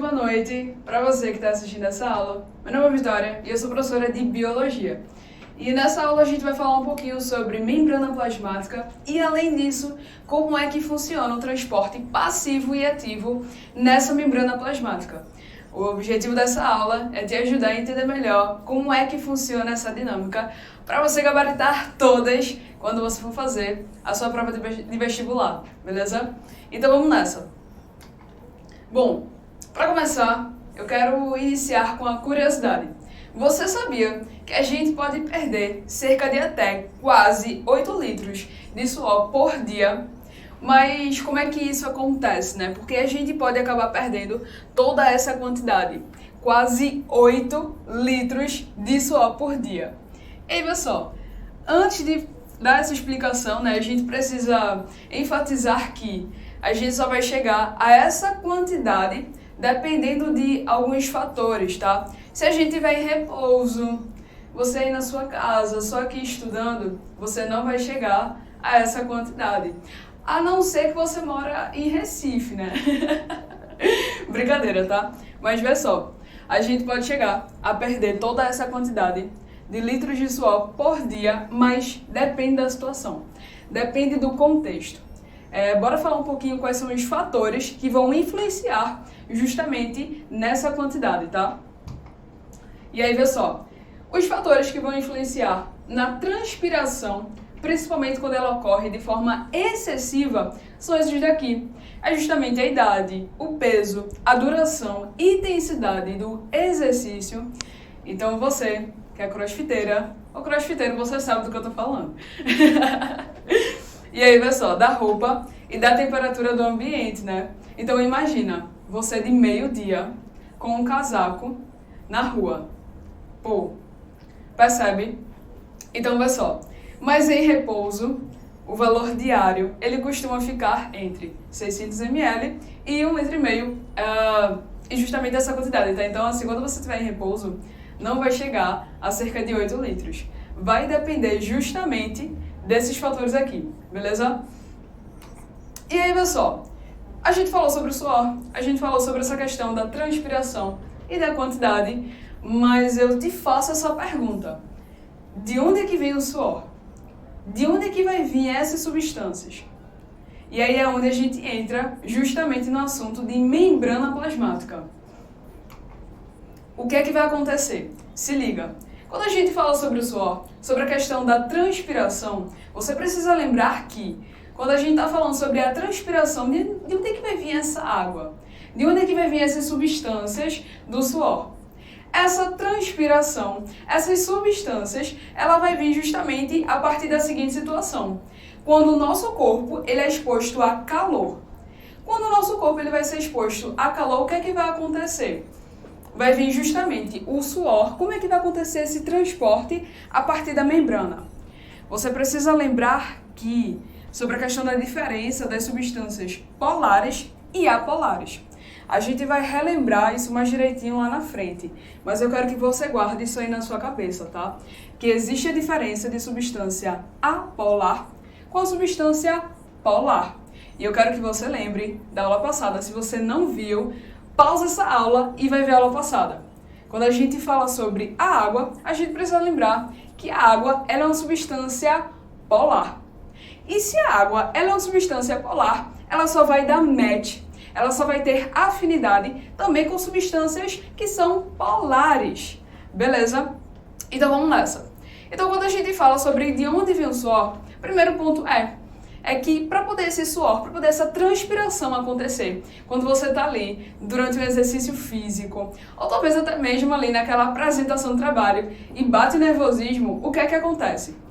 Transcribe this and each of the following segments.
boa noite para você que está assistindo essa aula. Meu nome é Vitória e eu sou professora de Biologia. E nessa aula a gente vai falar um pouquinho sobre membrana plasmática e, além disso, como é que funciona o transporte passivo e ativo nessa membrana plasmática. O objetivo dessa aula é te ajudar a entender melhor como é que funciona essa dinâmica para você gabaritar todas quando você for fazer a sua prova de vestibular, beleza? Então vamos nessa. Bom, para começar, eu quero iniciar com a curiosidade. Você sabia que a gente pode perder cerca de até quase 8 litros de suor por dia? Mas como é que isso acontece, né? Porque a gente pode acabar perdendo toda essa quantidade, quase 8 litros de suor por dia. E aí, pessoal, antes de dar essa explicação, né, a gente precisa enfatizar que a gente só vai chegar a essa quantidade dependendo de alguns fatores, tá? Se a gente tiver em repouso, você aí na sua casa, só aqui estudando, você não vai chegar a essa quantidade. A não ser que você mora em Recife, né? Brincadeira, tá? Mas vê só, a gente pode chegar a perder toda essa quantidade de litros de suor por dia, mas depende da situação, depende do contexto. Bora falar um pouquinho quais são os fatores que vão influenciar justamente nessa quantidade, tá? E aí, vê só, os fatores que vão influenciar na transpiração, principalmente quando ela ocorre de forma excessiva, são esses daqui. É justamente a idade, o peso, a duração e intensidade do exercício. Então você, que é crossfiteira ou crossfiteiro, você sabe do que eu tô falando. E aí, vê só, da roupa e da temperatura do ambiente, né? Então imagina, você de meio-dia com um casaco na rua. Pô, percebe? Então, vê só, mas em repouso, o valor diário, ele costuma ficar entre 600 ml e 1,5 litro, e justamente essa quantidade, tá? Então, assim, quando você estiver em repouso, não vai chegar a cerca de 8 litros. Vai depender justamente desses fatores aqui, beleza? E aí, pessoal, a gente falou sobre o suor, a gente falou sobre essa questão da transpiração e da quantidade, mas eu te faço essa pergunta. De onde é que vem o suor? De onde é que vai vir essas substâncias? E aí é onde a gente entra justamente no assunto de membrana plasmática. O que é que vai acontecer? Se liga. Quando a gente fala sobre o suor, sobre a questão da transpiração, você precisa lembrar que quando a gente está falando sobre a transpiração, de onde é que vai vir essa água? De onde é que vai vir essas substâncias do suor? Essa transpiração, essas substâncias, ela vai vir justamente a partir da seguinte situação. Quando o nosso corpo ele é exposto a calor. Quando o nosso corpo ele vai ser exposto a calor, o que é que vai acontecer? Vai vir justamente o suor. Como é que vai acontecer esse transporte a partir da membrana? Você precisa lembrar que sobre a questão da diferença das substâncias polares e apolares. A gente vai relembrar isso mais direitinho lá na frente, mas eu quero que você guarde isso aí na sua cabeça, tá? Que existe a diferença de substância apolar com a substância polar. E eu quero que você lembre da aula passada. Se você não viu, pausa essa aula e vai ver a aula passada. Quando a gente fala sobre a água, a gente precisa lembrar que a água ela é uma substância polar. E se a água ela é uma substância polar, ela só vai dar match, ela só vai ter afinidade também com substâncias que são polares, beleza? Então vamos nessa. Então quando a gente fala sobre de onde vem o suor, o primeiro ponto é que para poder esse suor, para poder essa transpiração acontecer, quando você está ali durante um exercício físico, ou talvez até mesmo ali naquela apresentação de trabalho e bate nervosismo, o que é que acontece?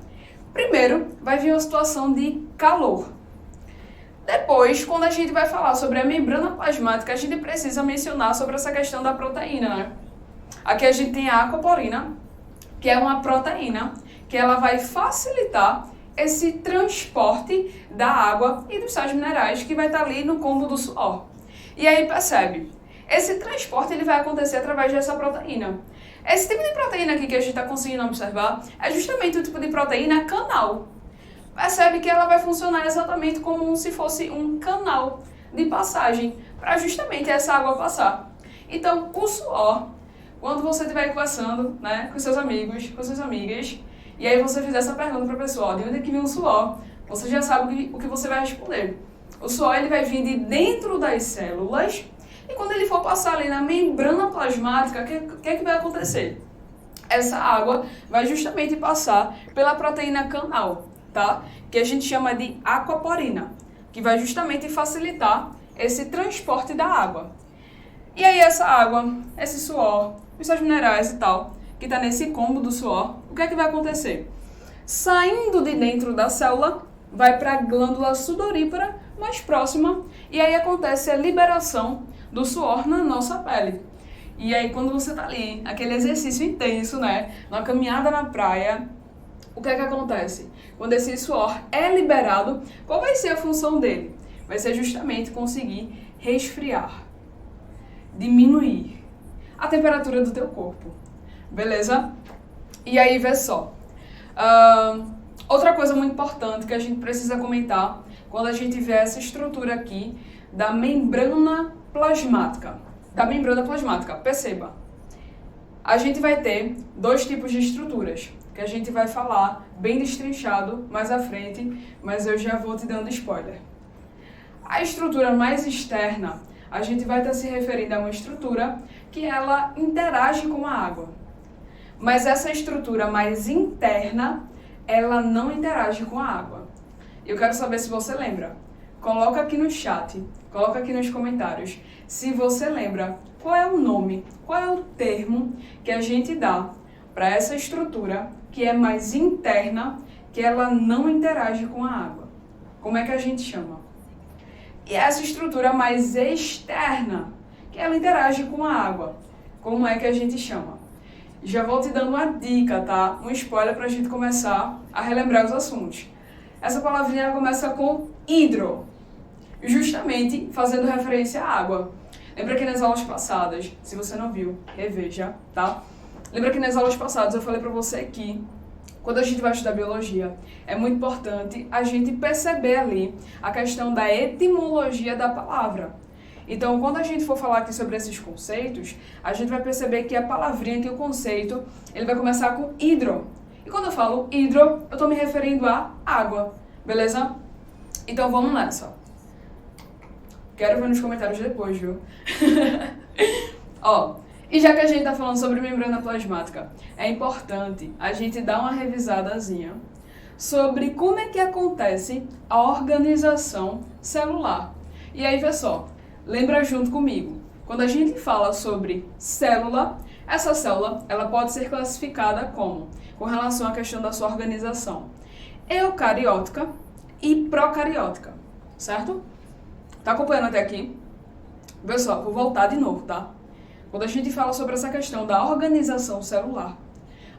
Primeiro, vai vir uma situação de calor. Depois, quando a gente vai falar sobre a membrana plasmática, a gente precisa mencionar sobre essa questão da proteína, né? Aqui a gente tem a aquaporina, que é uma proteína, que ela vai facilitar esse transporte da água e dos sais minerais que vai estar ali no combo do suor. E aí percebe, esse transporte ele vai acontecer através dessa proteína. Esse tipo de proteína aqui que a gente está conseguindo observar é justamente o tipo de proteína canal. Percebe que ela vai funcionar exatamente como se fosse um canal de passagem para justamente essa água passar. Então, o suor, quando você estiver conversando, né, com seus amigos, com suas amigas, e aí você fizer essa pergunta para a pessoa, de onde é que vem o suor? Você já sabe o que você vai responder. O suor ele vai vir de dentro das células, e quando ele for passar ali na membrana plasmática, o que é que vai acontecer? Essa água vai justamente passar pela proteína canal, tá? Que a gente chama de aquaporina, que vai justamente facilitar esse transporte da água. E aí essa água, esse suor, os seus minerais e tal, que está nesse combo do suor, o que é que vai acontecer? Saindo de dentro da célula, vai para a glândula sudorípara mais próxima, e aí acontece a liberação do suor na nossa pele. E aí quando você tá ali, aquele exercício intenso, né, uma caminhada na praia, o que é que acontece? Quando esse suor é liberado, qual vai ser a função dele? Vai ser justamente conseguir resfriar, diminuir a temperatura do teu corpo, beleza? E aí, vê só. Outra coisa muito importante que a gente precisa comentar quando a gente vê essa estrutura aqui da membrana plasmática. Perceba. A gente vai ter dois tipos de estruturas, que a gente vai falar bem destrinchado mais à frente, mas eu já vou te dando spoiler. A estrutura mais externa, a gente vai estar se referindo a uma estrutura que ela interage com a água. Mas essa estrutura mais interna, ela não interage com a água. Eu quero saber se você lembra. Coloca aqui no chat, coloca aqui nos comentários, se você lembra qual é o nome, qual é o termo que a gente dá para essa estrutura que é mais interna, que ela não interage com a água. Como é que a gente chama? E essa estrutura mais externa, que ela interage com a água. Como é que a gente chama? Já vou te dando uma dica, tá? Um spoiler para a gente começar a relembrar os assuntos. Essa palavrinha começa com hidro, justamente fazendo referência à água. Lembra que nas aulas passadas, se você não viu, reveja, tá? Lembra que nas aulas passadas eu falei para você que quando a gente vai estudar biologia, é muito importante a gente perceber ali a questão da etimologia da palavra. Então, quando a gente for falar aqui sobre esses conceitos, a gente vai perceber que a palavrinha, que o conceito, ele vai começar com hidro. E quando eu falo hidro, eu estou me referindo à água, beleza? Então, vamos nessa. Quero ver nos comentários depois, viu? Ó, e já que a gente está falando sobre membrana plasmática, é importante a gente dar uma revisadazinha sobre como é que acontece a organização celular. E aí, vê só, lembra junto comigo, quando a gente fala sobre célula, essa célula ela pode ser classificada como, com relação à questão da sua organização, eucariótica e procariótica, certo? Tá acompanhando até aqui? Pessoal, vou voltar de novo, tá? Quando a gente fala sobre essa questão da organização celular,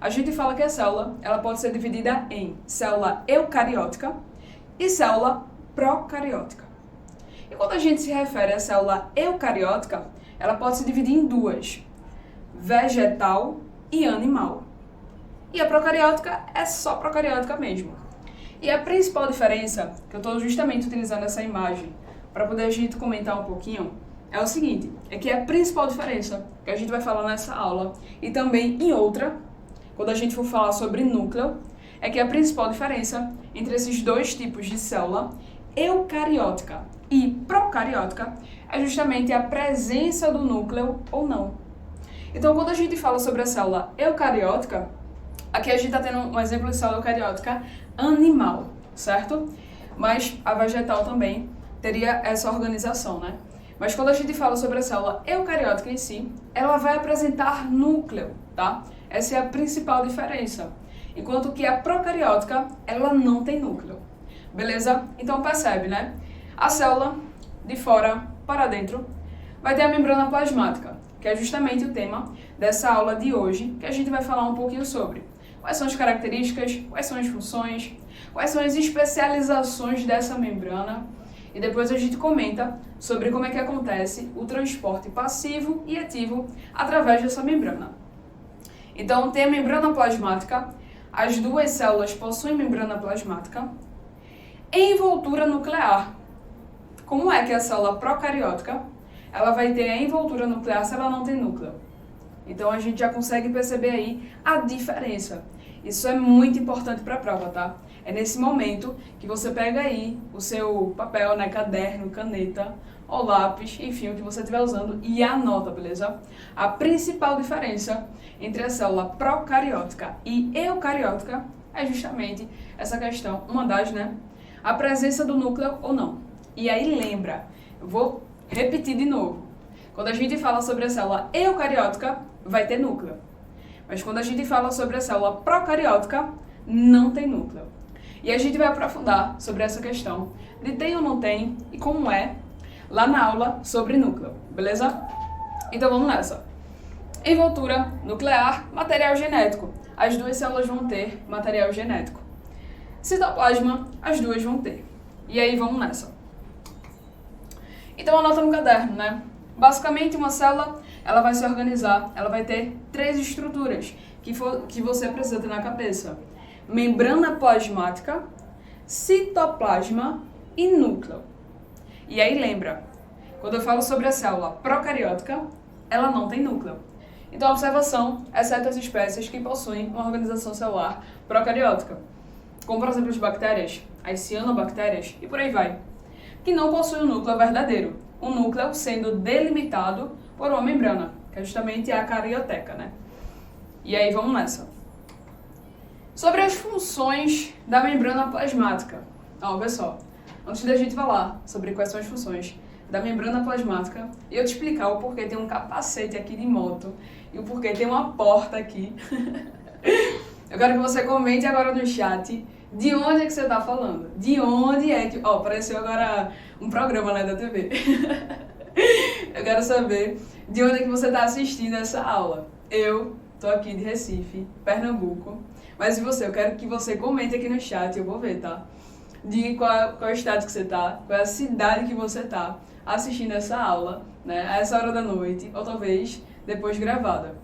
a gente fala que a célula ela pode ser dividida em célula eucariótica e célula procariótica. E quando a gente se refere à célula eucariótica, ela pode se dividir em duas, vegetal e animal. E a procariótica é só procariótica mesmo. E a principal diferença, que eu estou justamente utilizando essa imagem para poder a gente comentar um pouquinho, é o seguinte, é que a principal diferença que a gente vai falar nessa aula e também em outra, quando a gente for falar sobre núcleo, é que a principal diferença entre esses dois tipos de célula, eucariótica e procariótica, é justamente a presença do núcleo ou não. Então, quando a gente fala sobre a célula eucariótica, aqui a gente está tendo um exemplo de célula eucariótica animal, certo? Mas a vegetal também teria essa organização, né? Mas quando a gente fala sobre a célula eucariótica em si, ela vai apresentar núcleo, tá? Essa é a principal diferença. Enquanto que a procariótica, ela não tem núcleo. Beleza? Então percebe, né? A célula, de fora para dentro, vai ter a membrana plasmática, que é justamente o tema dessa aula de hoje, que a gente vai falar um pouquinho sobre. Quais são as características, quais são as funções, quais são as especializações dessa membrana. E depois a gente comenta sobre como é que acontece o transporte passivo e ativo através dessa membrana. Então, tem a membrana plasmática, as duas células possuem membrana plasmática, envoltura nuclear. Como é que a célula procariótica, ela vai ter a envoltura nuclear se ela não tem núcleo. Então a gente já consegue perceber aí a diferença. Isso é muito importante para a prova, tá? É nesse momento que você pega aí o seu papel, né, caderno, caneta ou lápis, enfim, o que você estiver usando e anota, beleza? A principal diferença entre a célula procariótica e eucariótica é justamente essa questão, uma das, né? A presença do núcleo ou não. E aí lembra, eu vou repetir de novo. Quando a gente fala sobre a célula eucariótica, vai ter núcleo. Mas quando a gente fala sobre a célula procariótica, não tem núcleo. E a gente vai aprofundar sobre essa questão de tem ou não tem e como é lá na aula sobre núcleo, beleza? Então vamos nessa. Envoltura nuclear, material genético. As duas células vão ter material genético. Citoplasma, as duas vão ter. E aí vamos nessa. Então anota no caderno, né? Basicamente uma célula, ela vai se organizar, ela vai ter 3 estruturas que você precisa ter na cabeça. Membrana plasmática, citoplasma e núcleo. E aí lembra, quando eu falo sobre a célula procariótica, ela não tem núcleo. Então, observação, exceto as espécies que possuem uma organização celular procariótica, como por exemplo as bactérias, as cianobactérias e por aí vai, que não possuem um núcleo verdadeiro, um núcleo sendo delimitado por uma membrana, que é justamente a carioteca, né? E aí vamos nessa. Sobre as funções da membrana plasmática. Ó, pessoal, antes da gente falar sobre quais são as funções da membrana plasmática e eu te explicar o porquê tem um capacete aqui de moto e o porquê tem uma porta aqui, eu quero que você comente agora no chat de onde é que você está falando. De onde é que... Ó, apareceu agora um programa, né, da TV. Eu quero saber de onde é que você está assistindo essa aula. Eu tô aqui de Recife, Pernambuco. Mas e você? Eu quero que você comente aqui no chat, eu vou ver, tá? Diga qual é o estado que você tá, qual é a cidade que você tá assistindo essa aula, né? A essa hora da noite, ou talvez depois gravada.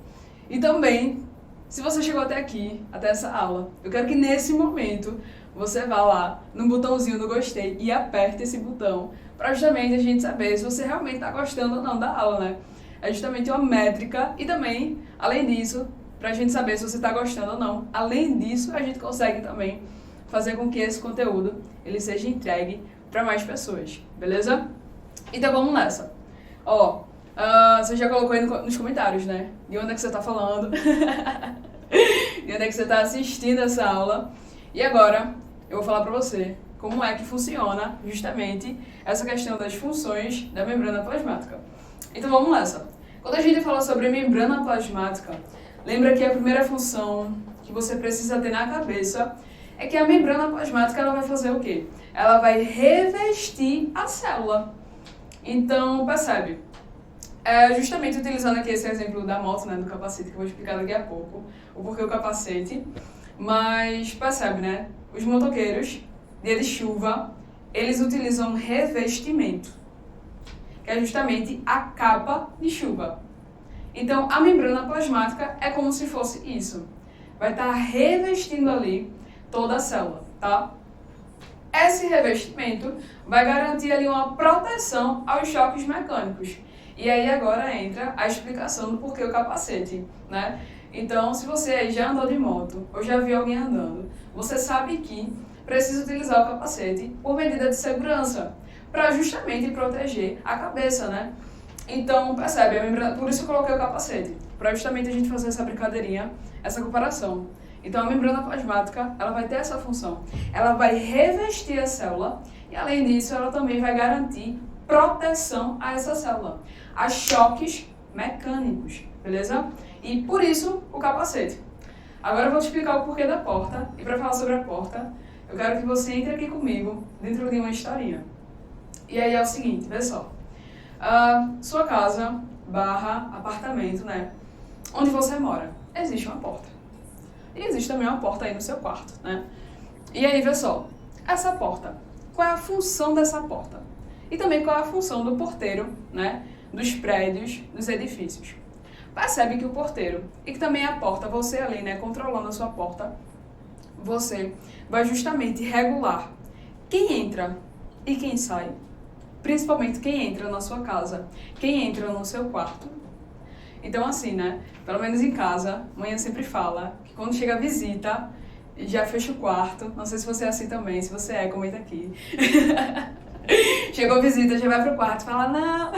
E também, se você chegou até aqui, até essa aula, eu quero que nesse momento você vá lá no botãozinho do gostei e aperte esse botão para justamente a gente saber se você realmente está gostando ou não da aula, né? É justamente uma métrica e também, além disso, para a gente saber se você está gostando ou não. Além disso, a gente consegue também fazer com que esse conteúdo ele seja entregue para mais pessoas, beleza? Então vamos nessa. Ó, você já colocou aí nos comentários, né? De onde é que você está falando? De onde é que você está assistindo essa aula? E agora eu vou falar para você como é que funciona justamente essa questão das funções da membrana plasmática. Então vamos nessa. Quando a gente fala sobre membrana plasmática, lembra que a primeira função que você precisa ter na cabeça é que a membrana plasmática ela vai fazer o quê? Ela vai revestir a célula. Então, percebe? Justamente utilizando aqui esse exemplo da moto, né, do capacete, que eu vou explicar daqui a pouco, o porquê o capacete. Mas, percebe, né? Os motoqueiros, dia de chuva, eles utilizam revestimento, que é justamente a capa de chuva. Então, a membrana plasmática é como se fosse isso. Vai estar revestindo ali toda a célula, tá? Esse revestimento vai garantir ali uma proteção aos choques mecânicos. E aí agora entra a explicação do porquê o capacete, né? Então, se você aí já andou de moto ou já viu alguém andando, você sabe que precisa utilizar o capacete por medida de segurança, para justamente proteger a cabeça, né? Então, percebe, a membrana, por isso eu coloquei o capacete, para justamente a gente fazer essa brincadeirinha, essa comparação. Então, a membrana plasmática, ela vai ter essa função. Ela vai revestir a célula e, além disso, ela também vai garantir proteção a essa célula, a choques mecânicos, beleza? E, por isso, o capacete. Agora eu vou te explicar o porquê da porta. E, para falar sobre a porta, eu quero que você entre aqui comigo dentro de uma historinha. E aí é o seguinte, vê só. Sua casa / apartamento, né? Onde você mora, existe uma porta. E existe também uma porta aí no seu quarto, né? E aí, vê só, essa porta, qual é a função dessa porta? E também qual é a função do porteiro, né? Dos prédios, dos edifícios. Percebe que o porteiro, e que também a porta, você ali, né? Controlando a sua porta, você vai justamente regular quem entra e quem sai. principalmente quem entra na sua casa, quem entra no seu quarto. Então assim, né, pelo menos em casa, mãe sempre fala que quando chega a visita, já fecha o quarto. Não sei se você é assim também, se você é, comenta aqui. Chegou a visita, já vai pro quarto e fala, não,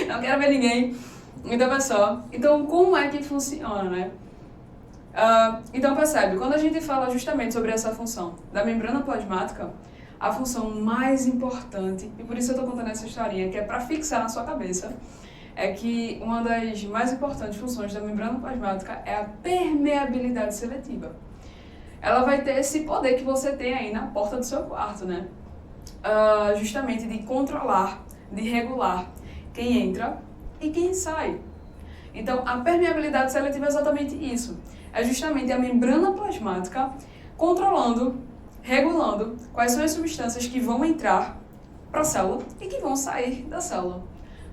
não quero ver ninguém. Então, pessoal, então como é que funciona, né? Então percebe, quando a gente fala justamente sobre essa função da membrana plasmática, a função mais importante, e por isso eu tô contando essa historinha, que é para fixar na sua cabeça, é que uma das mais importantes funções da membrana plasmática é a permeabilidade seletiva. Ela vai ter esse poder que você tem aí na porta do seu quarto, né? Justamente de controlar, de regular quem entra e quem sai. Então, a permeabilidade seletiva é exatamente isso. É justamente a membrana plasmática controlando, regulando quais são as substâncias que vão entrar para a célula e que vão sair da célula.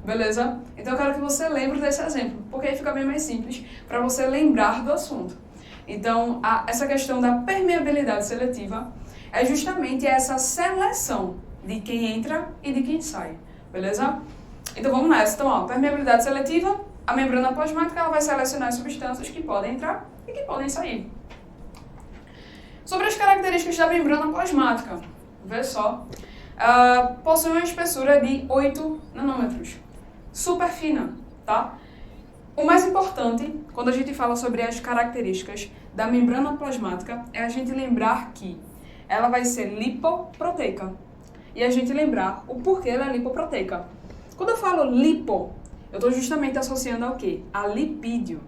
Beleza? Então, eu quero que você lembre desse exemplo, porque aí fica bem mais simples para você lembrar do assunto. Então, essa questão da permeabilidade seletiva é justamente essa seleção de quem entra e de quem sai, beleza? Então vamos nessa. Então, ó, permeabilidade seletiva, a membrana plasmática ela vai selecionar as substâncias que podem entrar e que podem sair. Sobre as características da membrana plasmática, vê só, possui uma espessura de 8 nanômetros, super fina, tá? O mais importante, quando a gente fala sobre as características da membrana plasmática, é a gente lembrar que ela vai ser lipoproteica. E a gente lembrar o porquê ela é lipoproteica. Quando eu falo lipo, eu estou justamente associando ao quê? A lipídio.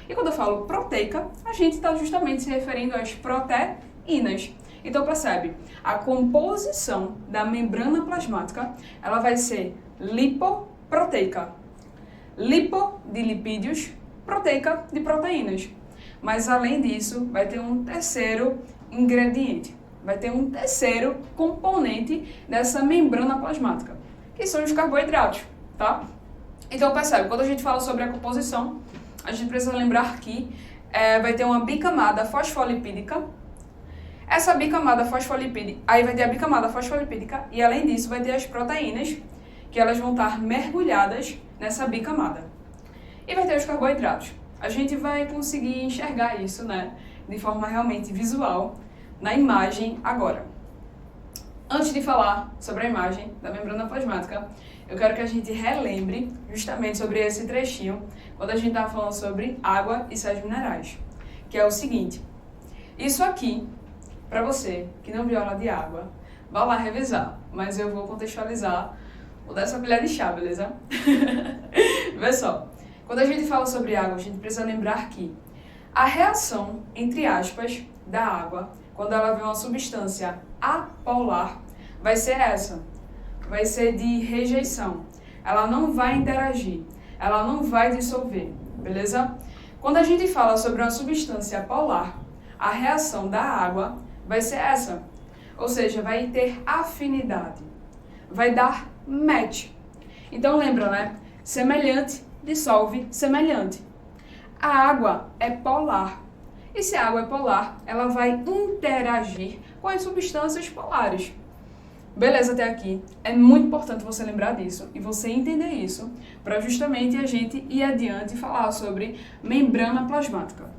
E quando eu falo proteica, a gente está justamente se referindo às proteínas. Então percebe, a composição da membrana plasmática, ela vai ser lipoproteica. Lipo de lipídios, proteica de proteínas. Mas além disso, vai ter um terceiro ingrediente, vai ter um terceiro componente dessa membrana plasmática, que são os carboidratos, tá? Então percebe, quando a gente fala sobre a composição, a gente precisa lembrar que vai ter uma bicamada fosfolipídica. Essa bicamada fosfolipídica, aí vai ter a bicamada fosfolipídica e além disso vai ter as proteínas, que elas vão estar mergulhadas nessa bicamada. E vai ter os carboidratos. A gente vai conseguir enxergar isso, né, de forma realmente visual, na imagem agora. Antes de falar sobre a imagem da membrana plasmática, eu quero que a gente relembre justamente sobre esse trechinho, quando a gente estava falando sobre água e sais minerais, que é o seguinte, isso aqui, para você que não viu aula de água, vá lá revisar, mas eu vou contextualizar o dessa colher de chá, beleza? Vê só, quando a gente fala sobre água, a gente precisa lembrar que a reação, entre aspas, da água, quando ela vê uma substância apolar, vai ser essa, vai ser de rejeição. Ela não vai interagir, ela não vai dissolver, beleza? Quando a gente fala sobre uma substância polar, a reação da água vai ser essa, ou seja, vai ter afinidade, vai dar match. Então lembra, né? Semelhante dissolve semelhante. A água é polar. E se a água é polar, ela vai interagir com as substâncias polares. Beleza até aqui? É muito importante você lembrar disso e você entender isso para justamente a gente ir adiante e falar sobre membrana plasmática.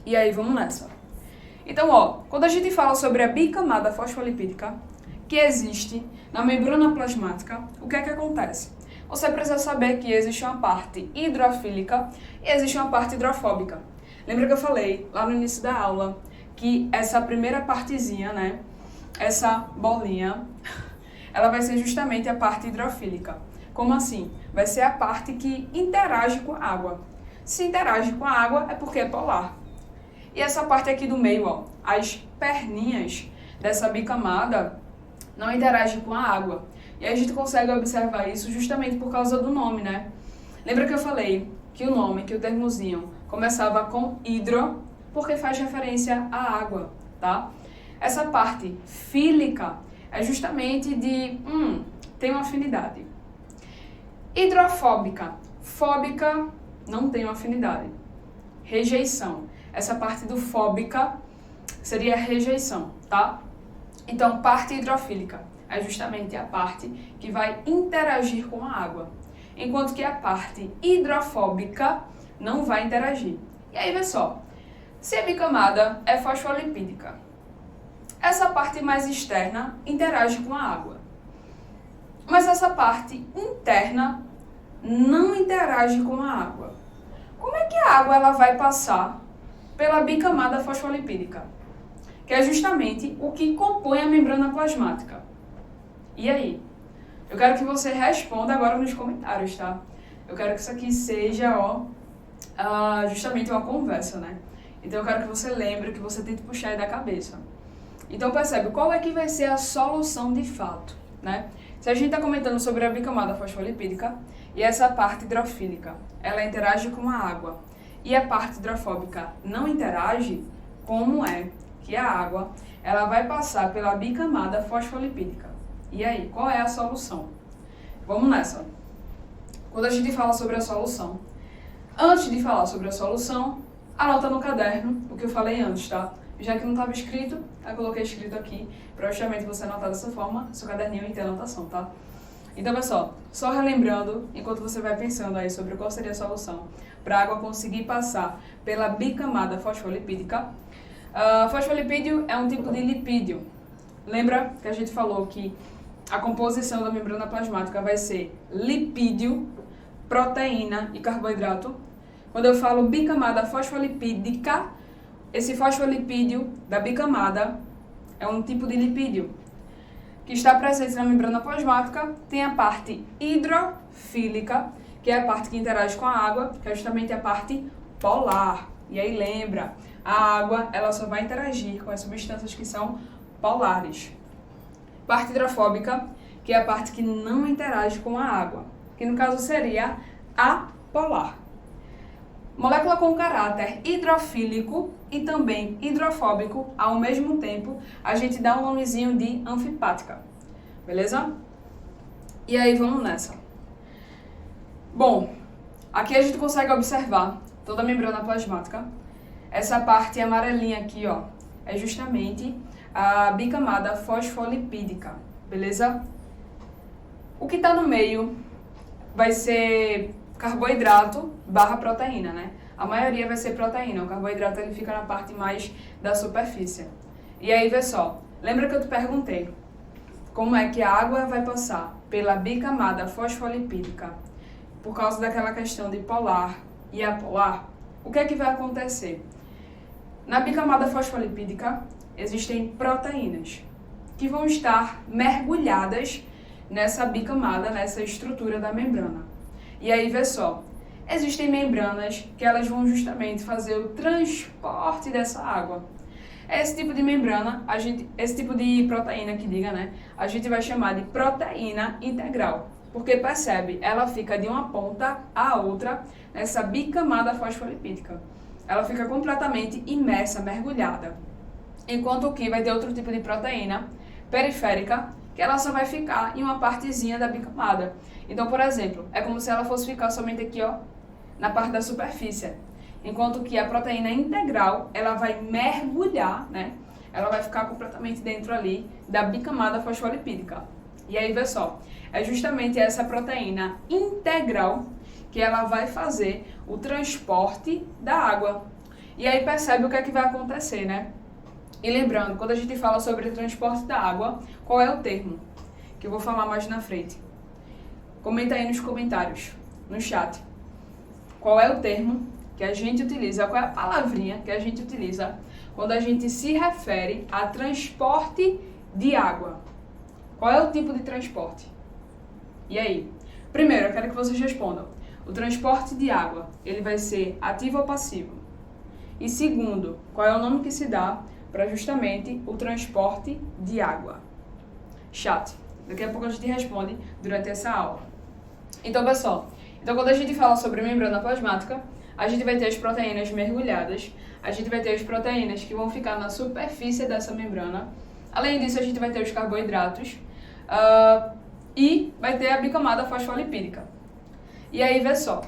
E aí, vamos nessa. Então, ó, quando a gente fala sobre a bicamada fosfolipídica que existe na membrana plasmática, o que é que acontece? Você precisa saber que existe uma parte hidrofílica e existe uma parte hidrofóbica. Lembra que eu falei lá no início da aula que essa primeira partezinha, né, essa bolinha, ela vai ser justamente a parte hidrofílica. Como assim? Vai ser a parte que interage com a água. Se interage com a água é porque é polar. E essa parte aqui do meio, ó, as perninhas dessa bicamada não interagem com a água. E a gente consegue observar isso justamente por causa do nome, né? Lembra que eu falei que o nome, que o termozinho, começava com hidro, porque faz referência à água, tá? Essa parte fílica é justamente de, tem uma afinidade. Hidrofóbica, fóbica, não tem uma afinidade. Rejeição, essa parte do fóbica seria rejeição, tá? Então, parte hidrofílica, é justamente a parte que vai interagir com a água, enquanto que a parte hidrofóbica não vai interagir. E aí, vê só, se a bicamada é fosfolipídica, essa parte mais externa interage com a água, mas essa parte interna não interage com a água. Como é que a água ela vai passar pela bicamada fosfolipídica, que é justamente o que compõe a membrana plasmática? E aí? Eu quero que você responda agora nos comentários, tá? Eu quero que isso aqui seja, justamente uma conversa, né? Então eu quero que você lembre, que você tente puxar aí da cabeça. Então percebe, qual é que vai ser a solução de fato, né? Se a gente está comentando sobre a bicamada fosfolipídica e essa parte hidrofílica, ela interage com a água e a parte hidrofóbica não interage, como é que a água ela vai passar pela bicamada fosfolipídica? E aí, qual é a solução? Vamos nessa. Quando a gente fala sobre a solução, antes de falar sobre a solução, anota no caderno o que eu falei antes, tá? Já que não estava escrito, eu coloquei escrito aqui, para justamente você anotar dessa forma, seu caderninho e ter anotação, tá? Então, pessoal, só relembrando, enquanto você vai pensando aí sobre qual seria a solução para a água conseguir passar pela bicamada fosfolipídica. Fosfolipídio é um tipo de lipídio. Lembra que a gente falou que a composição da membrana plasmática vai ser lipídio, proteína e carboidrato? Quando eu falo bicamada fosfolipídica, esse fosfolipídio da bicamada é um tipo de lipídio que está presente na membrana plasmática. Tem a parte hidrofílica, que é a parte que interage com a água, que é justamente a parte polar. E aí lembra, a água ela só vai interagir com as substâncias que são polares. Parte hidrofóbica, que é a parte que não interage com a água, que no caso seria apolar. Molécula com caráter hidrofílico e também hidrofóbico ao mesmo tempo, a gente dá um nomezinho de anfipática, beleza? E aí vamos nessa. Bom, aqui a gente consegue observar toda a membrana plasmática. Essa parte amarelinha aqui, ó, é justamente a bicamada fosfolipídica, beleza? O que está no meio vai ser carboidrato barra proteína, né? A maioria vai ser proteína, o carboidrato ele fica na parte mais da superfície. E aí, vê só, lembra que eu te perguntei como é que a água vai passar pela bicamada fosfolipídica por causa daquela questão de polar e apolar? O que é que vai acontecer? Na bicamada fosfolipídica existem proteínas que vão estar mergulhadas nessa bicamada, nessa estrutura da membrana. E aí, vê só, existem membranas que elas vão justamente fazer o transporte dessa água. Esse tipo de membrana, esse tipo de proteína que diga, né, a gente vai chamar de proteína integral. Porque percebe, ela fica de uma ponta à outra nessa bicamada fosfolipídica. Ela fica completamente imersa, mergulhada. Enquanto que vai ter outro tipo de proteína periférica, que ela só vai ficar em uma partezinha da bicamada. Então, por exemplo, é como se ela fosse ficar somente aqui, ó, na parte da superfície. Enquanto que a proteína integral, ela vai mergulhar, né? Ela vai ficar completamente dentro ali da bicamada fosfolipídica. E aí, vê só, é justamente essa proteína integral que ela vai fazer o transporte da água. E aí percebe o que é que vai acontecer, né? E lembrando, quando a gente fala sobre o transporte da água, qual é o termo? Que eu vou falar mais na frente. Comenta aí nos comentários, no chat. Qual é o termo que a gente utiliza, qual é a palavrinha que a gente utiliza quando a gente se refere a transporte de água? Qual é o tipo de transporte? E aí? Primeiro, eu quero que vocês respondam. O transporte de água, ele vai ser ativo ou passivo? E segundo, qual é o nome que se dá para justamente o transporte de água? Chat. Daqui a pouco a gente responde durante essa aula. Então, pessoal, quando a gente fala sobre membrana plasmática, a gente vai ter as proteínas mergulhadas, a gente vai ter as proteínas que vão ficar na superfície dessa membrana. Além disso, a gente vai ter os carboidratos e vai ter a bicamada fosfolipídica. E aí, vê só,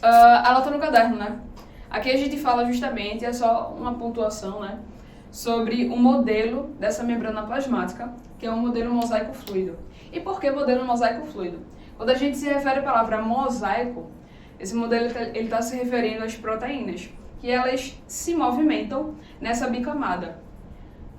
anota no caderno, né? Aqui a gente fala justamente, é só uma pontuação, né? sobre o modelo dessa membrana plasmática, que é um modelo mosaico fluido. E por que modelo mosaico fluido? Quando a gente se refere à palavra mosaico, esse modelo está se referindo às proteínas, que elas se movimentam nessa bicamada.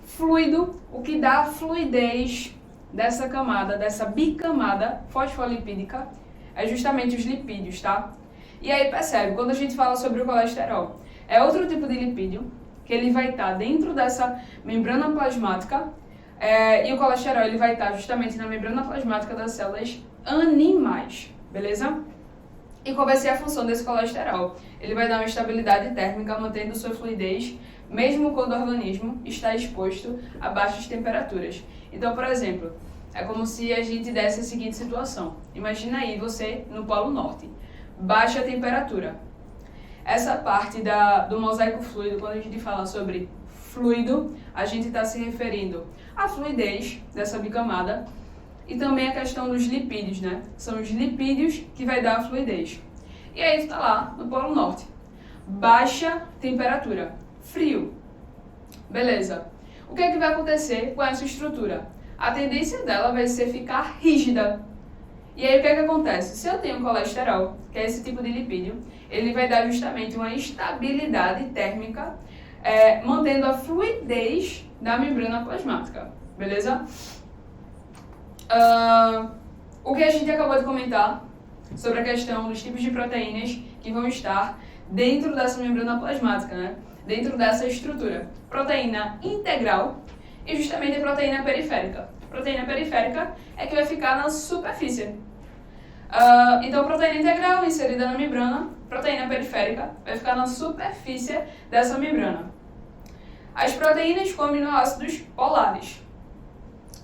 Fluido, o que dá a fluidez dessa camada, dessa bicamada fosfolipídica, é justamente os lipídios, tá? E aí percebe, quando a gente fala sobre o colesterol, é outro tipo de lipídio, que ele vai estar dentro dessa membrana plasmática, e o colesterol ele vai estar justamente na membrana plasmática das células animais, beleza? E qual vai ser a função desse colesterol? Ele vai dar uma estabilidade térmica, mantendo sua fluidez, mesmo quando o organismo está exposto a baixas temperaturas. Então, por exemplo, é como se a gente desse a seguinte situação. Imagina aí você no Polo Norte, baixa temperatura. Essa parte do mosaico fluido, quando a gente fala sobre fluido, a gente está se referindo à fluidez dessa bicamada e também a questão dos lipídios, né? São os lipídios que vai dar a fluidez. E aí tu tá lá no Polo Norte, baixa temperatura, frio. Beleza. O que é que vai acontecer com essa estrutura? A tendência dela vai ser ficar rígida. E aí o que é que acontece? Se eu tenho colesterol, que é esse tipo de lipídio, ele vai dar justamente uma estabilidade térmica, mantendo a fluidez da membrana plasmática. Beleza? O que a gente acabou de comentar sobre a questão dos tipos de proteínas que vão estar dentro dessa membrana plasmática, né? Dentro dessa estrutura. Proteína integral e justamente a proteína periférica. Proteína periférica é que vai ficar na superfície. Então, proteína integral inserida na membrana, proteína periférica vai ficar na superfície dessa membrana. As proteínas com aminoácidos polares.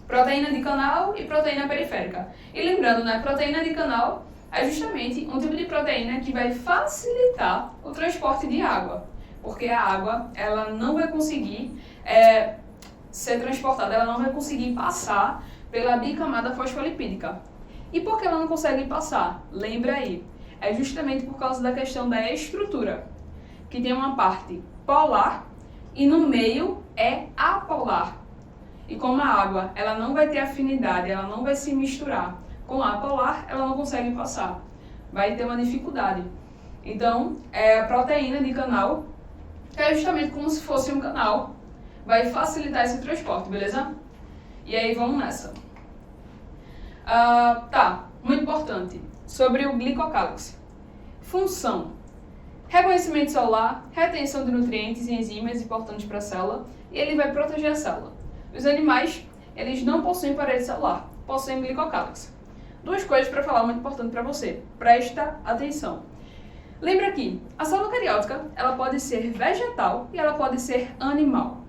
Proteína de canal e proteína periférica. E lembrando, né, proteína de canal é justamente um tipo de proteína que vai facilitar o transporte de água, porque a água ela não vai conseguir ser transportada, ela não vai conseguir passar pela bicamada fosfolipídica. E por que ela não consegue passar? Lembra aí, é justamente por causa da questão da estrutura, que tem uma parte polar e no meio é apolar. E como a água ela não vai ter afinidade, ela não vai se misturar com a apolar, ela não consegue passar. Vai ter uma dificuldade. Então, a proteína de canal é justamente como se fosse um canal. Vai facilitar esse transporte, beleza? E aí, vamos nessa. Muito importante. Sobre o glicocálix. Função. Reconhecimento celular, retenção de nutrientes e enzimas importantes para a célula, e ele vai proteger a célula. Os animais, eles não possuem parede celular, possuem glicocálix. Duas coisas para falar muito importante para você. Presta atenção. Lembra que a célula cariótica, ela pode ser vegetal e ela pode ser animal.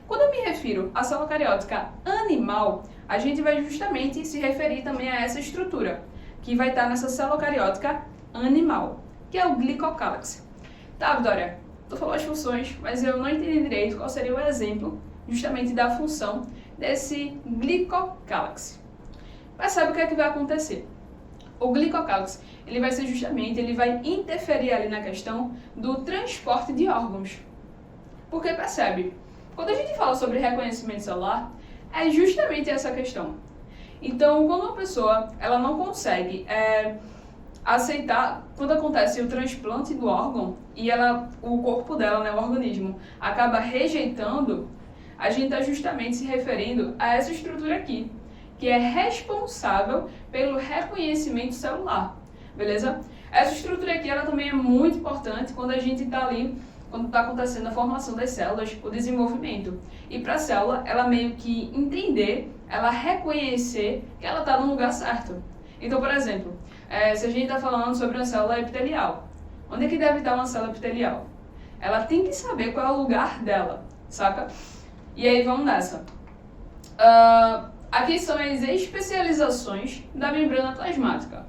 Quando eu me refiro à célula cariótica animal, a gente vai justamente se referir também a essa estrutura, que vai estar nessa célula cariótica animal, que é o glicocálix. Tá, Vitória? Tu falou as funções, mas eu não entendi direito qual seria o exemplo justamente da função desse glicocálix. Percebe o que é que vai acontecer? O glicocálix, ele vai ser justamente, ele vai interferir ali na questão do transporte de órgãos. Porque percebe, quando a gente fala sobre reconhecimento celular, é justamente essa questão. Então, quando uma pessoa ela não consegue aceitar, quando acontece o transplante do órgão e o corpo dela, né, o organismo, acaba rejeitando, a gente está justamente se referindo a essa estrutura aqui, que é responsável pelo reconhecimento celular, beleza? Essa estrutura aqui, ela também é muito importante quando a gente está ali, quando está acontecendo a formação das células, o desenvolvimento. E para a célula, ela meio que entender, ela reconhecer que ela está no lugar certo. Então, por exemplo, se a gente está falando sobre uma célula epitelial, onde é que deve estar uma célula epitelial? Ela tem que saber qual é o lugar dela, saca? E aí, vamos nessa. Aqui são as especializações da membrana plasmática.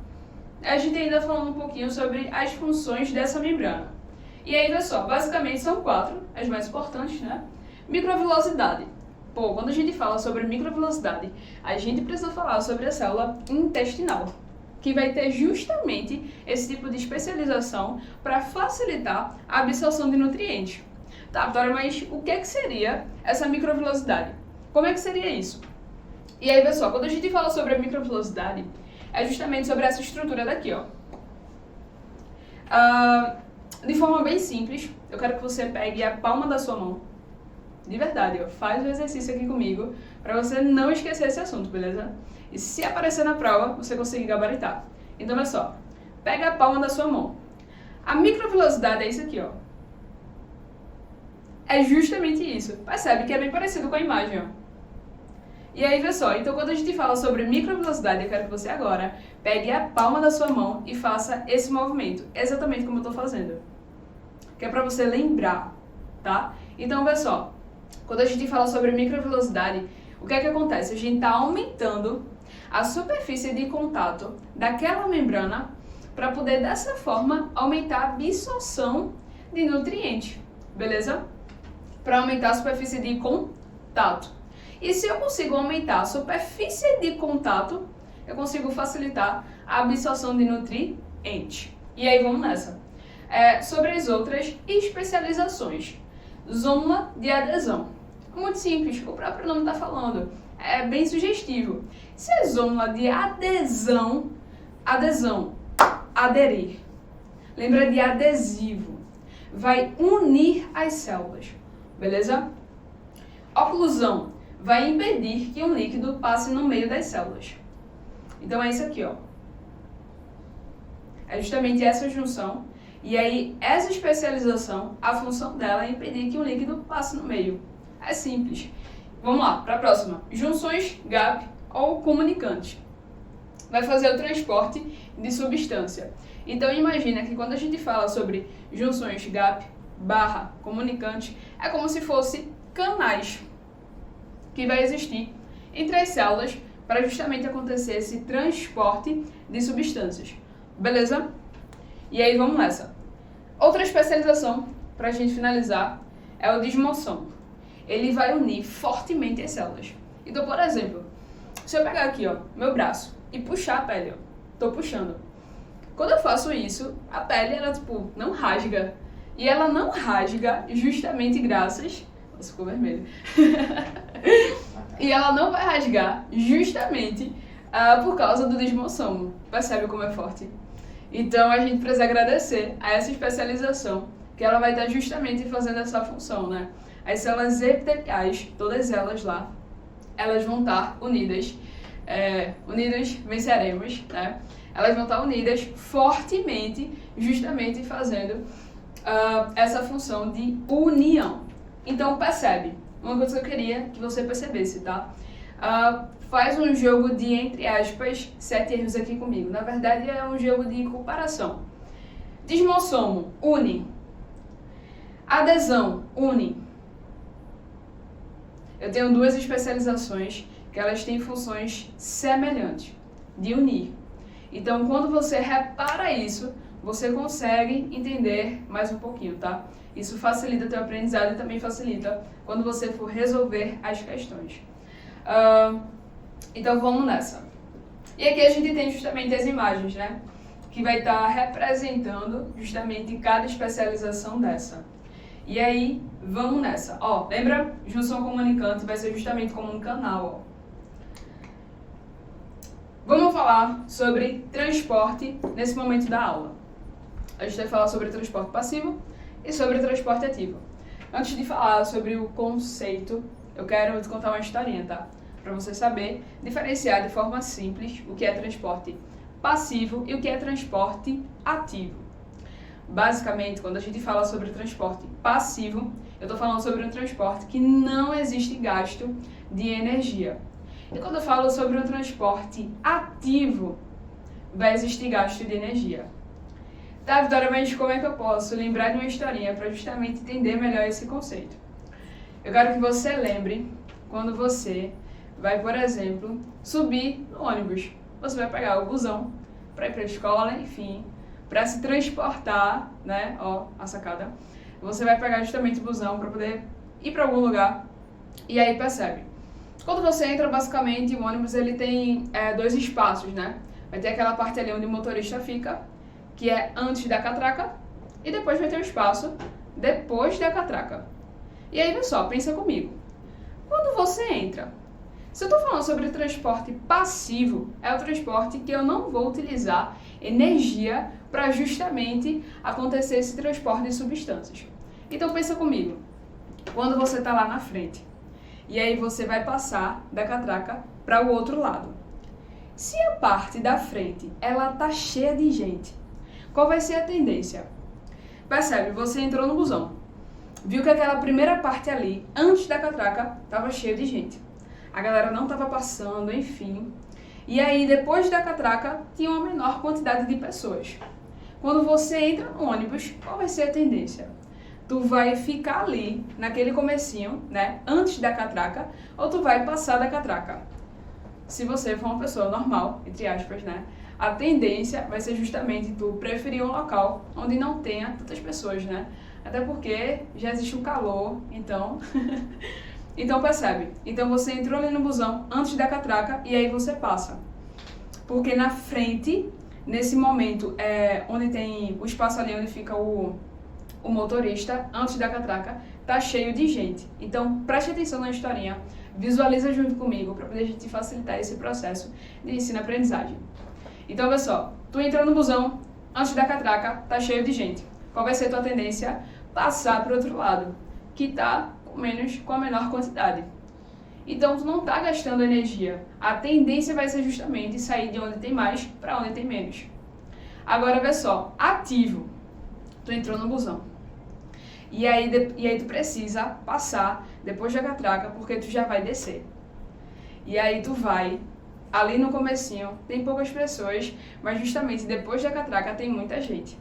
A gente ainda falando um pouquinho sobre as funções dessa membrana. E aí, pessoal, basicamente são 4, as mais importantes, né? Microvilosidade. Pô, quando a gente fala sobre microvilosidade, a gente precisa falar sobre a célula intestinal, que vai ter justamente esse tipo de especialização para facilitar a absorção de nutrientes. Tá, Vitória, mas o que é que seria essa microvilosidade? Como é que seria isso? E aí, pessoal, quando a gente fala sobre a microvilosidade, é justamente sobre essa estrutura daqui, ó. De forma bem simples, eu quero que você pegue a palma da sua mão, de verdade, ó, faz o exercício aqui comigo, para você não esquecer esse assunto, beleza? E se aparecer na prova, você conseguir gabaritar. Então, olha só, pega a palma da sua mão. A microvilosidade é isso aqui, ó. É justamente isso. Percebe que é bem parecido com a imagem, ó. E aí, pessoal, então quando a gente fala sobre microvelocidade, eu quero que você agora pegue a palma da sua mão e faça esse movimento, exatamente como eu estou fazendo. Que é para você lembrar, tá? Então, pessoal, quando a gente fala sobre microvelocidade, o que é que acontece? A gente está aumentando a superfície de contato daquela membrana para poder, dessa forma, aumentar a absorção de nutrientes, beleza? Para aumentar a superfície de contato. E se eu consigo aumentar a superfície de contato, eu consigo facilitar a absorção de nutrientes. E aí vamos nessa. Sobre as outras especializações. Zônula de adesão. Muito simples, o próprio nome está falando. É bem sugestivo. Se é zônula de adesão, aderir. Lembra de adesivo. Vai unir as células, beleza? Oclusão. Vai impedir que um líquido passe no meio das células. Então é isso aqui, ó. É justamente essa junção. E aí, essa especialização, a função dela é impedir que um líquido passe no meio. É simples. Vamos lá, para a próxima. Junções gap ou comunicantes. Vai fazer o transporte de substância. Então imagina que quando a gente fala sobre junções gap / comunicante, é como se fosse canais que vai existir entre as células para justamente acontecer esse transporte de substâncias. Beleza? E aí vamos nessa. Outra especialização, para a gente finalizar, é o desmoção. Ele vai unir fortemente as células. Então, por exemplo, se eu pegar aqui, ó, meu braço e puxar a pele, ó, tô puxando. Quando eu faço isso, a pele, ela, tipo, não rasga. E ela não rasga justamente graças... Nossa, ficou vermelho. E ela não vai rasgar justamente por causa do desmoção. Percebe como é forte? Então, a gente precisa agradecer a essa especialização, que ela vai estar justamente fazendo essa função, né? As células epiteliais, todas elas lá, elas vão estar unidas. Unidas venceremos, né? Elas vão estar unidas fortemente, justamente fazendo essa função de união. Então, percebe, uma coisa que eu queria que você percebesse, tá? Faz um jogo de, entre aspas, 7 erros aqui comigo. Na verdade, é um jogo de comparação. Desmossomo, une. Adesão, une. Eu tenho duas especializações que elas têm funções semelhantes, de unir. Então, quando você repara isso, você consegue entender mais um pouquinho, tá? Isso facilita o teu aprendizado e também facilita quando você for resolver as questões. Então, vamos nessa. E aqui a gente tem justamente as imagens, né? Que vai estar representando justamente cada especialização dessa. E aí, vamos nessa. Ó, lembra? Junção comunicante vai ser justamente como um canal, ó. Vamos falar sobre transporte nesse momento da aula. A gente vai falar sobre transporte passivo e sobre transporte ativo. Antes de falar sobre o conceito, eu quero te contar uma historinha, tá? Para você saber diferenciar de forma simples o que é transporte passivo e o que é transporte ativo. Basicamente, quando a gente fala sobre transporte passivo, eu estou falando sobre um transporte que não existe gasto de energia. E quando eu falo sobre um transporte ativo, vai existir gasto de energia. Tá, Vitória, mas como é que eu posso lembrar de uma historinha para justamente entender melhor esse conceito? Eu quero que você lembre quando você vai, por exemplo, subir no ônibus. Você vai pegar o busão para ir para a escola, enfim, para se transportar, né? Ó, a sacada. Você vai pegar justamente o busão para poder ir para algum lugar. E aí percebe. Quando você entra, basicamente, o ônibus ele tem dois espaços, né? Vai ter aquela parte ali onde o motorista fica, que é antes da catraca, e depois vai ter o espaço depois da catraca. E aí, pessoal, pensa comigo. Quando você entra, se eu estou falando sobre transporte passivo, é o transporte que eu não vou utilizar energia para justamente acontecer esse transporte de substâncias. Então pensa comigo, quando você está lá na frente, e aí você vai passar da catraca para o outro lado. Se a parte da frente ela tá cheia de gente, qual vai ser a tendência? Percebe, você entrou no busão, viu que aquela primeira parte ali, antes da catraca, estava cheia de gente. A galera não estava passando, enfim. E aí, depois da catraca, tinha uma menor quantidade de pessoas. Quando você entra no ônibus, qual vai ser a tendência? Tu vai ficar ali, naquele comecinho, né, antes da catraca, ou tu vai passar da catraca? Se você for uma pessoa normal, entre aspas, né, a tendência vai ser justamente tu preferir um local onde não tenha tantas pessoas, né? Até porque já existe um calor, então... Então percebe, então você entrou ali no busão antes da catraca e aí você passa. Porque na frente, nesse momento, onde tem o espaço ali onde fica o motorista, antes da catraca, tá cheio de gente. Então preste atenção na historinha, visualiza junto comigo para poder a gente facilitar esse processo de ensino-aprendizagem. Então pessoal, tu entrou no busão antes da catraca, tá cheio de gente. Qual vai ser a tua tendência? Passar para o outro lado, que tá com a menor quantidade. Então tu não está gastando energia. A tendência vai ser justamente sair de onde tem mais para onde tem menos. Agora vê só, ativo. Tu entrou no busão. E aí tu precisa passar depois da catraca porque tu já vai descer. E aí tu vai ali no comecinho, tem poucas pessoas, mas justamente depois da catraca tem muita gente.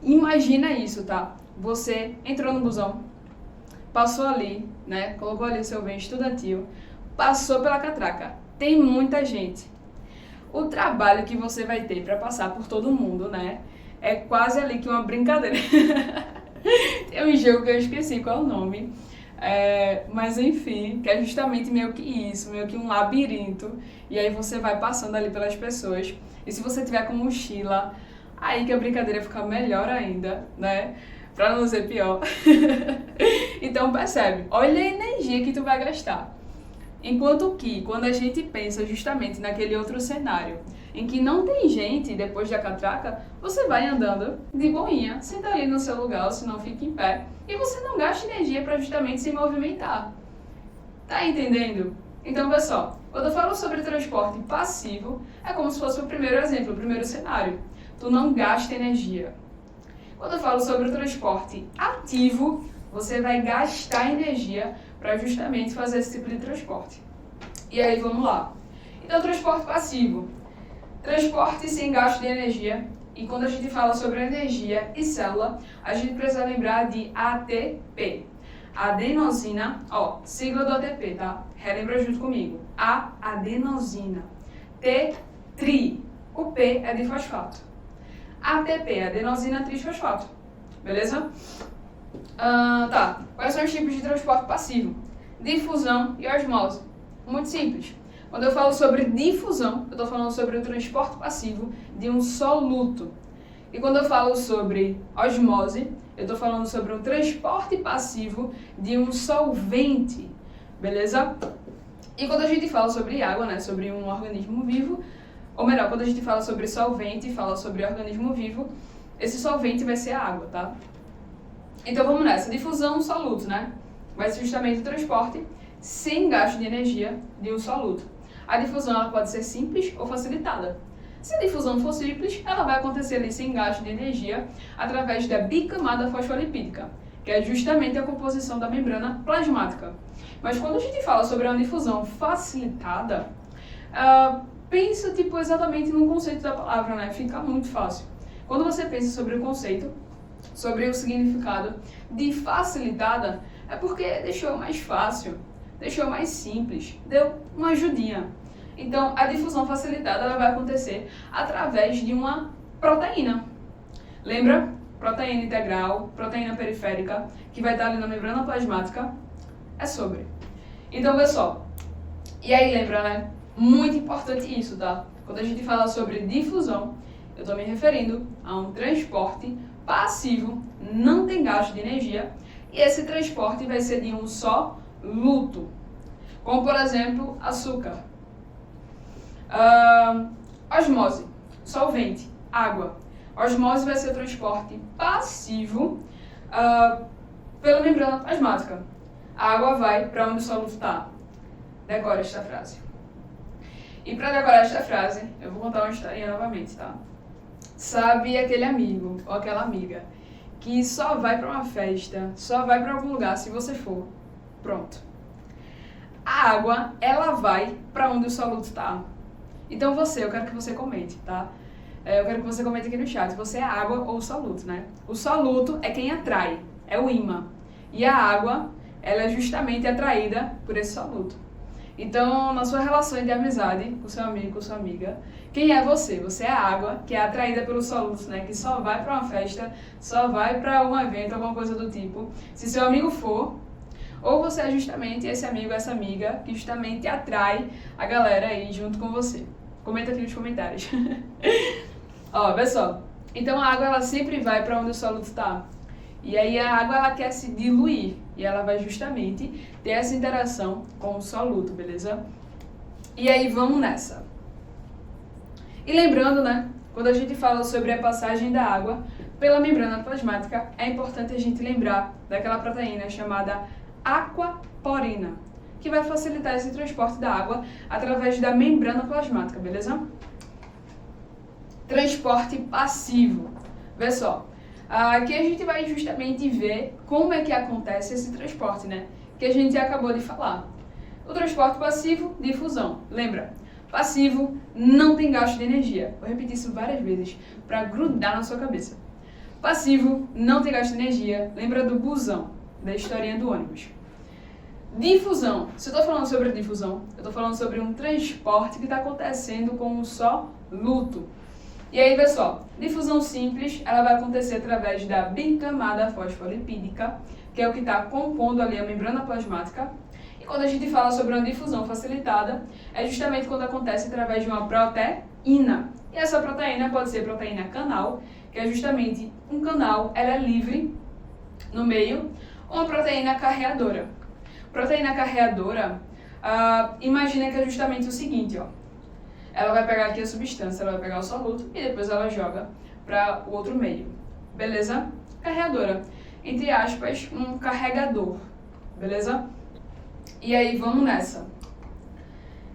Imagina isso, tá? Você entrou no busão, passou ali, né? Colocou ali o seu bem estudantil, passou pela catraca. Tem muita gente. O trabalho que você vai ter para passar por todo mundo, né? É quase ali que uma brincadeira. Tem um jogo que eu esqueci qual é o nome. Mas enfim, que é justamente meio que isso, meio que um labirinto. E aí você vai passando ali pelas pessoas. E se você tiver com mochila, aí que a brincadeira fica melhor ainda, né? Pra não ser pior. Então percebe, olha a energia que tu vai gastar. Enquanto que, quando a gente pensa justamente naquele outro cenário, em que não tem gente depois da catraca, você vai andando de boinha, senta ali no seu lugar, ou se não fica em pé, e você não gasta energia para justamente se movimentar. Tá entendendo? Então, pessoal, quando eu falo sobre transporte passivo, é como se fosse o primeiro exemplo, o primeiro cenário. Tu não gasta energia. Quando eu falo sobre o transporte ativo, você vai gastar energia para justamente fazer esse tipo de transporte. E aí, vamos lá. Então, transporte passivo. Transporte sem gasto de energia. E quando a gente fala sobre energia e célula, a gente precisa lembrar de ATP. Adenosina, sigla do ATP, tá? Relembra junto comigo. A, adenosina. T, tri. O P é de fosfato. ATP, adenosina trisfosfato. Beleza? Tá. Quais são os tipos de transporte passivo? Difusão e osmose. Muito simples. Quando eu falo sobre difusão, eu estou falando sobre o transporte passivo de um soluto. E quando eu falo sobre osmose, eu estou falando sobre um transporte passivo de um solvente. Beleza? E quando a gente fala sobre água, né, sobre um organismo vivo, ou melhor, quando a gente fala sobre solvente e fala sobre organismo vivo, esse solvente vai ser a água, tá? Então vamos nessa. Difusão, soluto, né? Vai ser justamente o transporte sem gasto de energia de um soluto. A difusão ela pode ser simples ou facilitada. Se a difusão for simples, ela vai acontecer ali sem gasto de energia através da bicamada fosfolipídica, que é justamente a composição da membrana plasmática. Mas quando a gente fala sobre uma difusão facilitada, pensa exatamente no conceito da palavra, né? Fica muito fácil. Quando você pensa sobre o conceito, sobre o significado de facilitada, é porque deixou mais fácil, deixou mais simples, deu uma ajudinha. Então, a difusão facilitada ela vai acontecer através de uma proteína. Lembra? Proteína integral, proteína periférica, que vai estar ali na membrana plasmática, é sobre. Então, pessoal, e aí lembra, né? Muito importante isso, tá? Quando a gente fala sobre difusão, eu estou me referindo a um transporte passivo, não tem gasto de energia, e esse transporte vai ser de um só luto, como por exemplo, açúcar. Osmose, solvente, água. Osmose vai ser o transporte passivo pela membrana plasmática. A água vai para onde o soluto está. Decora esta frase. E para decorar esta frase, eu vou contar uma historinha novamente, tá? Sabe aquele amigo ou aquela amiga que só vai para uma festa, só vai para algum lugar se você for? Pronto. A água, ela vai para onde o soluto está. Então eu quero que você comente, tá? Eu quero que você comente aqui no chat, você é água ou soluto, né? O soluto é quem atrai, é o ímã. E a água, ela é justamente atraída por esse soluto. Então, na sua relação de amizade com seu amigo, com sua amiga, quem é você? Você é a água, que é atraída pelo soluto, né? Que só vai para uma festa, só vai para um evento, alguma coisa do tipo. Se seu amigo for, ou você é justamente esse amigo, essa amiga, que justamente atrai a galera aí junto com você. Comenta aqui nos comentários. Ó, pessoal, então a água ela sempre vai para onde o soluto está. E aí a água ela quer se diluir e ela vai justamente ter essa interação com o soluto, beleza? E aí vamos nessa. E lembrando, né, quando a gente fala sobre a passagem da água pela membrana plasmática, é importante a gente lembrar daquela proteína chamada aquaporina, que vai facilitar esse transporte da água através da membrana plasmática, beleza? Transporte passivo. Vê só, aqui a gente vai justamente ver como é que acontece esse transporte, né? Que a gente acabou de falar. O transporte passivo, difusão. Lembra? Passivo não tem gasto de energia. Vou repetir isso várias vezes para grudar na sua cabeça. Passivo não tem gasto de energia. Lembra do busão, da historinha do ônibus. Difusão. Se eu estou falando sobre difusão, eu estou falando sobre um transporte que está acontecendo com um só luto. E aí, pessoal, difusão simples, ela vai acontecer através da bicamada fosfolipídica, que é o que está compondo ali a membrana plasmática. E quando a gente fala sobre uma difusão facilitada, é justamente quando acontece através de uma proteína. E essa proteína pode ser proteína canal, que é justamente um canal, ela é livre no meio, ou uma proteína carreadora. Proteína carreadora, imagina que é justamente o seguinte, ó. Ela vai pegar aqui a substância, ela vai pegar o soluto e depois ela joga para o outro meio, beleza? Carreadora, entre aspas, um carregador, beleza? E aí, vamos nessa.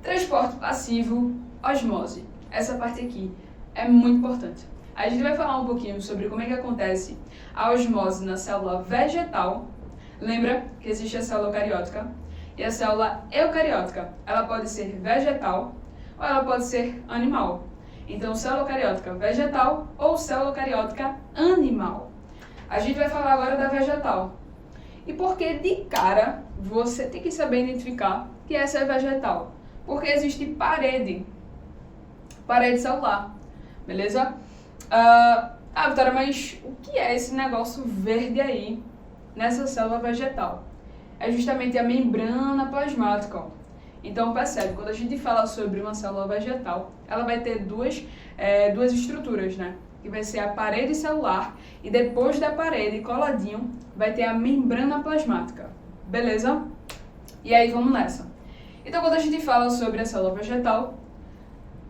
Transporte passivo, osmose. Essa parte aqui é muito importante. A gente vai falar um pouquinho sobre como é que acontece a osmose na célula vegetal. Lembra que existe a célula eucariótica e a célula eucariótica. Ela pode ser vegetal ou ela pode ser animal. Então, célula eucariótica vegetal ou célula eucariótica animal. A gente vai falar agora da vegetal. E porque de cara você tem que saber identificar que essa é vegetal? Porque existe parede celular, beleza? Vitória, mas o que é esse negócio verde aí nessa célula vegetal? É justamente a membrana plasmática, ó. Então, percebe, quando a gente fala sobre uma célula vegetal, ela vai ter duas estruturas, né? Que vai ser a parede celular e depois da parede, coladinho, vai ter a membrana plasmática. Beleza? E aí, vamos nessa. Então, quando a gente fala sobre a célula vegetal,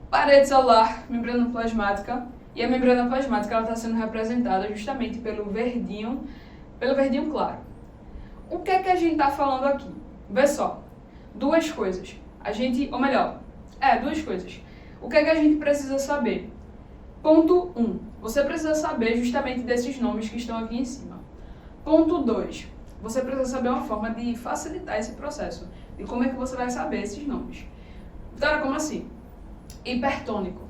parede celular, membrana plasmática, e a membrana plasmática ela está sendo representada justamente pelo verdinho claro. O que é que a gente está falando aqui? Vê só. Duas coisas. Duas coisas. O que é que a gente precisa saber? Ponto 1. Você precisa saber justamente desses nomes que estão aqui em cima. Ponto 2. Você precisa saber uma forma de facilitar esse processo. E como é que você vai saber esses nomes? Então, como assim? Hipertônico.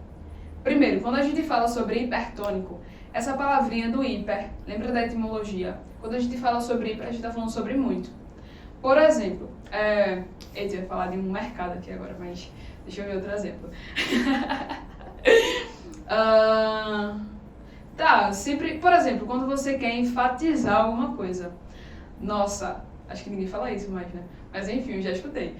Primeiro, quando a gente fala sobre hipertônico, essa palavrinha do hiper, lembra da etimologia? Quando a gente fala sobre hiper, a gente está falando sobre muito. Por exemplo, eu ia falar de um mercado aqui agora, mas deixa eu ver outro exemplo. Sempre, por exemplo, quando você quer enfatizar alguma coisa. Nossa, acho que ninguém fala isso mais, né? Mas enfim, eu já escutei.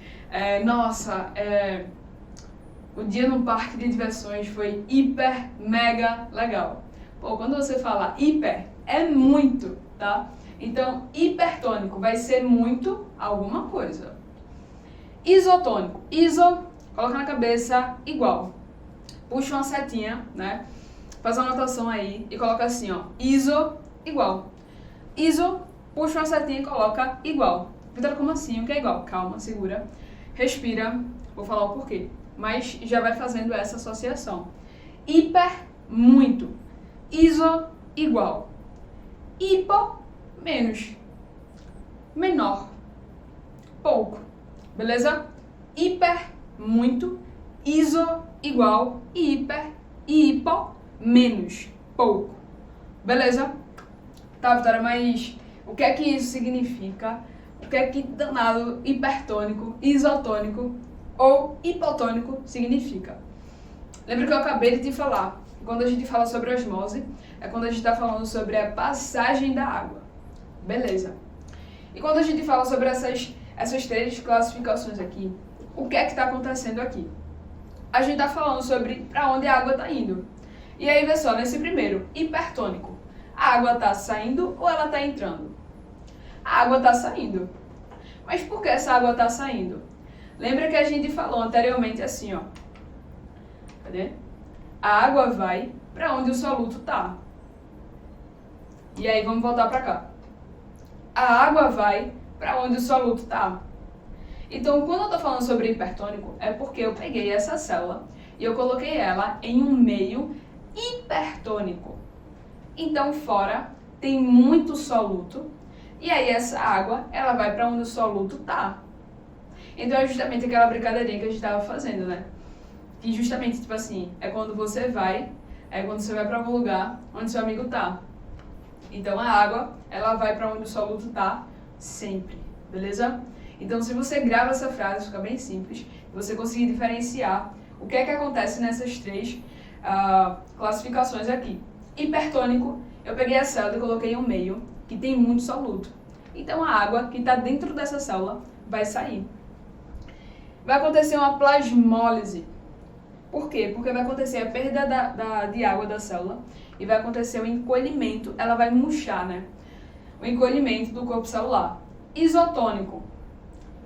O dia no parque de diversões foi hiper, mega legal. Pô, quando você fala hiper, é muito, tá? Então, hipertônico vai ser muito alguma coisa. Isotônico. Iso, coloca na cabeça, igual. Puxa uma setinha, né? Faz uma anotação aí e coloca assim, ó. Iso, igual. Iso, puxa uma setinha e coloca igual. Vitor, como assim? O que é igual? Calma, segura. Respira. Vou falar o porquê. Mas já vai fazendo essa associação. Hiper, muito. Iso, igual. Hipo, menos. Menor. Pouco. Beleza? Hiper, muito. Iso, igual. E hiper e hipo, menos. Pouco. Beleza? Tá, Vitória, mas o que é que isso significa? O que é que danado hipertônico, isotônico ou hipotônico significa? Lembra que eu acabei de te falar? Quando a gente fala sobre osmose, é quando a gente está falando sobre a passagem da água. Beleza. E quando a gente fala sobre essas três classificações aqui, o que é que está acontecendo aqui? A gente está falando sobre para onde a água está indo. E aí, vê só, nesse primeiro, hipertônico, a água está saindo ou ela está entrando? A água está saindo. Mas por que essa água está saindo? Lembra que a gente falou anteriormente assim, ó. Cadê? A água vai para onde o soluto está. E aí, vamos voltar para cá. A água vai para onde o soluto está. Então, quando eu estou falando sobre hipertônico, é porque eu peguei essa célula e eu coloquei ela em um meio hipertônico. Então, fora tem muito soluto e aí essa água, ela vai para onde o soluto está. Então, é justamente aquela brincadeirinha que a gente estava fazendo, né? Que justamente, tipo assim, é quando você vai para algum lugar onde seu amigo está. Então, a água, ela vai para onde o soluto está sempre, beleza? Então, se você grava essa frase, fica bem simples, você conseguir diferenciar o que é que acontece nessas três classificações aqui. Hipertônico, eu peguei a célula e coloquei em um meio que tem muito soluto. Então, a água que está dentro dessa célula vai sair. Vai acontecer uma plasmólise. Por quê? Porque vai acontecer a perda de água da célula e vai acontecer o encolhimento, ela vai murchar, né? O encolhimento do corpo celular. Isotônico.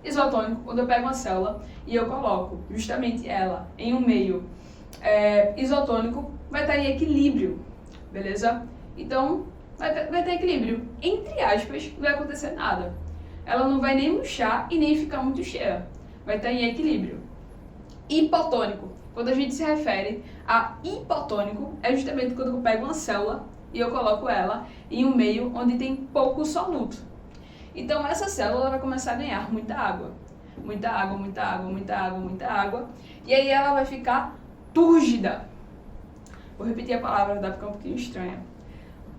Isotônico, quando eu pego uma célula e eu coloco justamente ela em um meio isotônico, vai estar em equilíbrio, beleza? Então, vai ter equilíbrio. Entre aspas, não vai acontecer nada. Ela não vai nem murchar e nem ficar muito cheia. Vai estar em equilíbrio. Hipotônico. Quando a gente se refere a hipotônico, é justamente quando eu pego uma célula e eu coloco ela em um meio onde tem pouco soluto. Então, essa célula vai começar a ganhar muita água. Muita água, muita água, muita água, muita água. E aí ela vai ficar túrgida. Vou repetir a palavra, vai ficar um pouquinho estranha.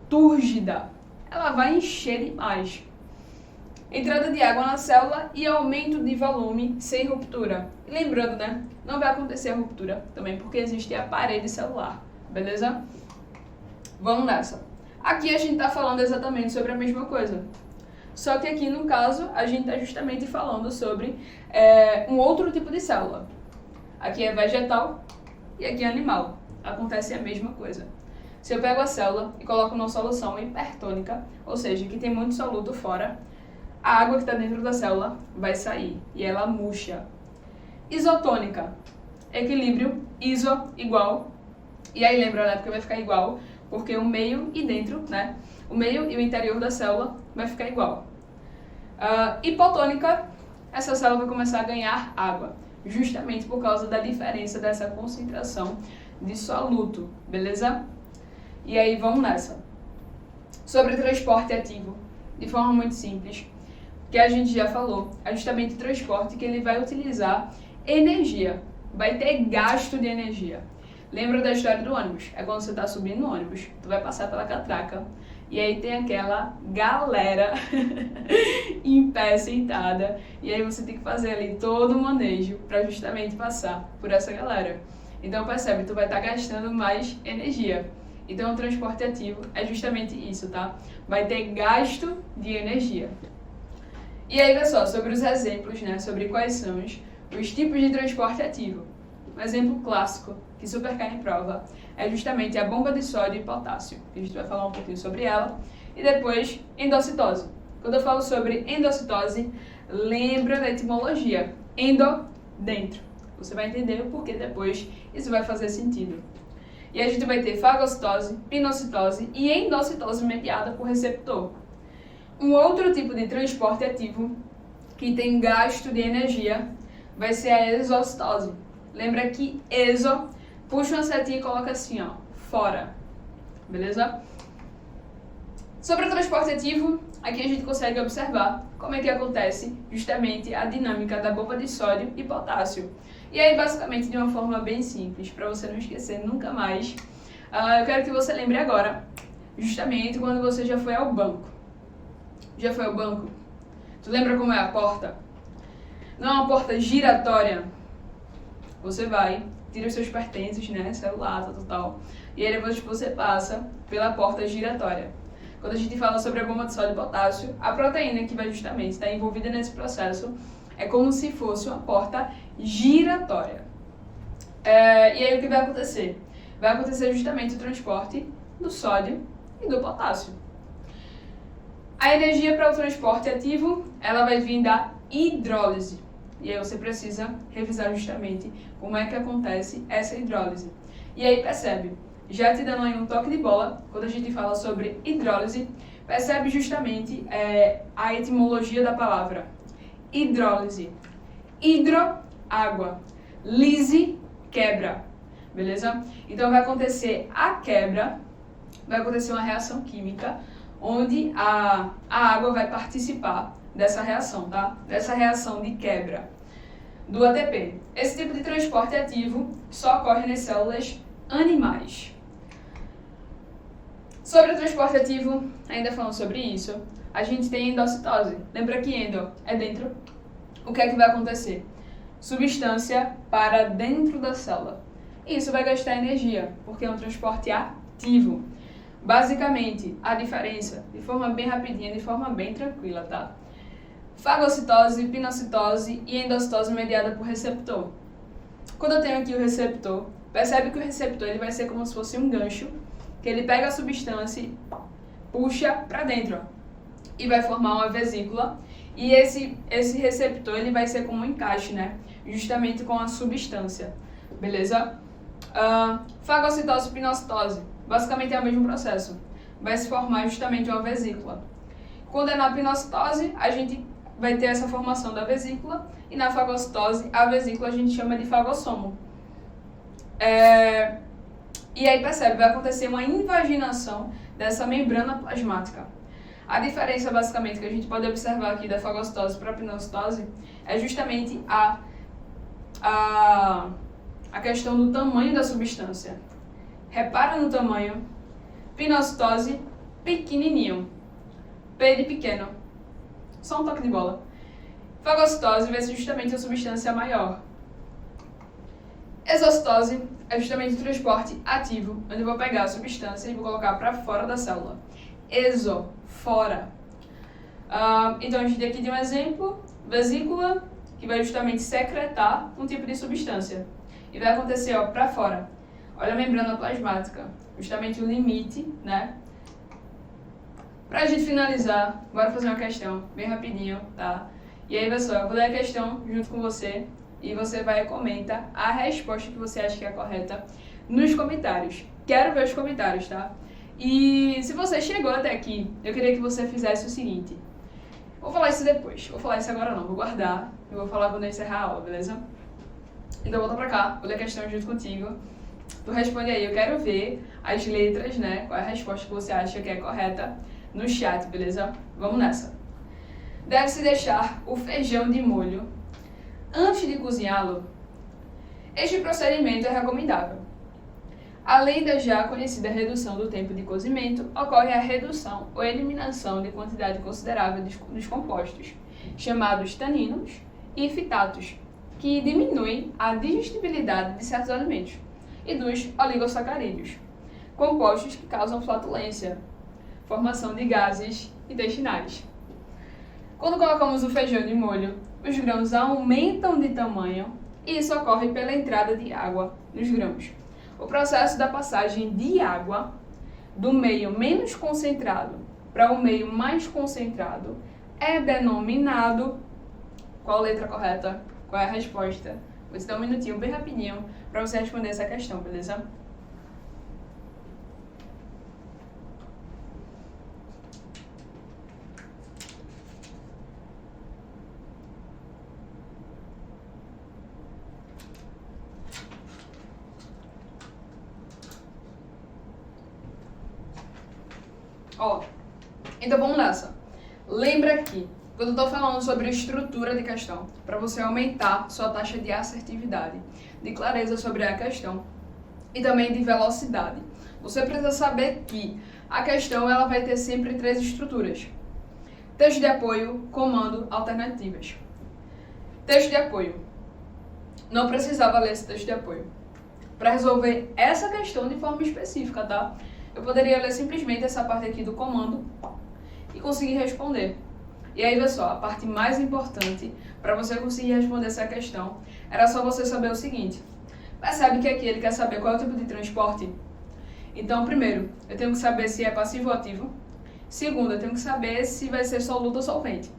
Túrgida. Ela vai encher demais. Entrada de água na célula e aumento de volume sem ruptura. E lembrando, né? Não vai acontecer a ruptura também, porque existe a parede celular. Beleza? Vamos nessa. Aqui a gente está falando exatamente sobre a mesma coisa. Só que aqui, no caso, a gente está justamente falando sobre um outro tipo de célula. Aqui é vegetal e aqui é animal. Acontece a mesma coisa. Se eu pego a célula e coloco numa solução hipertônica, ou seja, que tem muito soluto fora, a água que está dentro da célula vai sair e ela murcha. Isotônica, equilíbrio, iso, igual. E aí lembra, né, porque vai ficar igual, porque o meio e dentro, né, o meio e o interior da célula vai ficar igual. Hipotônica, essa célula vai começar a ganhar água, justamente por causa da diferença dessa concentração de soluto, beleza? E aí vamos nessa. Sobre transporte ativo, de forma muito simples, que a gente já falou, é justamente o transporte que ele vai utilizar energia, vai ter gasto de energia. Lembra da história do ônibus? É quando você está subindo no ônibus, tu vai passar pela catraca, e aí tem aquela galera em pé, sentada, e aí você tem que fazer ali todo o manejo para justamente passar por essa galera. Então percebe, tu vai estar gastando mais energia. Então o transporte ativo é justamente isso, tá? Vai ter gasto de energia. E aí, pessoal, sobre os exemplos, né? Sobre quais são os tipos de transporte ativo. Um exemplo clássico que que super cai em prova, é justamente a bomba de sódio e potássio. A gente vai falar um pouquinho sobre ela. E depois, endocitose. Quando eu falo sobre endocitose, lembra da etimologia. Endo, dentro. Você vai entender o porquê depois, isso vai fazer sentido. E a gente vai ter fagocitose, pinocitose e endocitose mediada por receptor. Um outro tipo de transporte ativo que tem gasto de energia vai ser a exocitose. Lembra que exo, puxa uma setinha e coloca assim, ó, fora. Beleza? Sobre o transporte ativo, aqui a gente consegue observar como é que acontece justamente a dinâmica da bomba de sódio e potássio. E aí, basicamente, de uma forma bem simples, para você não esquecer nunca mais, eu quero que você lembre agora, justamente quando você já foi ao banco. Já foi ao banco? Tu lembra como é a porta? Não é uma porta giratória. Você vai, tira os seus pertences, né, celular, tal, e aí depois você passa pela porta giratória. Quando a gente fala sobre a bomba de sódio e potássio, a proteína que vai justamente estar envolvida nesse processo é como se fosse uma porta giratória. E aí o que vai acontecer? Vai acontecer justamente o transporte do sódio e do potássio. A energia para o transporte ativo, ela vai vir da hidrólise. E aí você precisa revisar justamente como é que acontece essa hidrólise. E aí percebe, já te dando aí um toque de bola, quando a gente fala sobre hidrólise, percebe justamente a etimologia da palavra. Hidrólise. Hidro, água. Lise, quebra. Beleza? Então vai acontecer a quebra, vai acontecer uma reação química, onde a água vai participar dessa reação, tá? Dessa reação de quebra do ATP. Esse tipo de transporte ativo só ocorre nas células animais. Sobre o transporte ativo, ainda falando sobre isso, a gente tem endocitose. Lembra que endo é dentro? O que é que vai acontecer? Substância para dentro da célula. Isso vai gastar energia, porque é um transporte ativo. Basicamente, a diferença, de forma bem rapidinha, de forma bem tranquila, tá? Fagocitose, pinocitose e endocitose mediada por receptor. Quando eu tenho aqui o receptor, percebe que o receptor ele vai ser como se fosse um gancho, que ele pega a substância e puxa para dentro, ó, e vai formar uma vesícula. E esse receptor ele vai ser como um encaixe, né? Justamente com a substância, beleza? Fagocitose e pinocitose, basicamente é o mesmo processo. Vai se formar justamente uma vesícula. Quando é na pinocitose, a gente vai ter essa formação da vesícula, e na fagocitose, a vesícula a gente chama de fagossomo. E aí percebe, vai acontecer uma invaginação dessa membrana plasmática. A diferença, basicamente, que a gente pode observar aqui da fagocitose para a pinocitose é justamente a questão do tamanho da substância. Repara no tamanho. Pinocitose, pequenininho. P de pequeno. Só um toque de bola. Fagocitose vai ser justamente a substância maior. Exocitose é justamente o transporte ativo, onde eu vou pegar a substância e vou colocar para fora da célula. Exo, fora. Então a gente aqui tem um exemplo, vesícula, que vai justamente secretar um tipo de substância. E vai acontecer para fora. Olha a membrana plasmática, justamente o limite, né? Para a gente finalizar, bora fazer uma questão bem rapidinho, tá? E aí, pessoal, eu vou ler a questão junto com você e você vai comentar a resposta que você acha que é correta nos comentários. Quero ver os comentários, tá? E se você chegou até aqui, eu queria que você fizesse o seguinte. Vou falar isso depois, vou falar isso agora não, vou guardar. Eu vou falar quando eu encerrar a aula, beleza? Então volta pra cá, vou ler a questão junto contigo. Tu responde aí, eu quero ver as letras, né? Qual é a resposta que você acha que é correta no chat, beleza? Vamos nessa. Deve-se deixar o feijão de molho antes de cozinhá-lo. Este procedimento é recomendável. Além da já conhecida redução do tempo de cozimento, ocorre a redução ou eliminação de quantidade considerável dos compostos, chamados taninos e fitatos, que diminuem a digestibilidade de certos alimentos, e dos oligosacarídeos, compostos que causam flatulência, formação de gases intestinais. Quando colocamos o feijão de molho, os grãos aumentam de tamanho e isso ocorre pela entrada de água nos grãos. O processo da passagem de água do meio menos concentrado para o meio mais concentrado é denominado... Qual a letra correta? Qual é a resposta? Vou te dar um minutinho bem rapidinho para você responder essa questão, beleza? Ó, então vamos nessa. Lembra que, quando eu estou falando sobre estrutura de questão, para você aumentar sua taxa de assertividade, de clareza sobre a questão e também de velocidade, você precisa saber que a questão ela vai ter sempre 3 estruturas. Texto de apoio, comando, alternativas. Texto de apoio. Não precisava ler esse texto de apoio para resolver essa questão de forma específica, tá? Eu poderia ler simplesmente essa parte aqui do comando e conseguir responder. E aí, pessoal, a parte mais importante para você conseguir responder essa questão era só você saber o seguinte. Percebe que aqui ele quer saber qual é o tipo de transporte? Então, primeiro, eu tenho que saber se é passivo ou ativo. Segundo, eu tenho que saber se vai ser soluto ou solvente.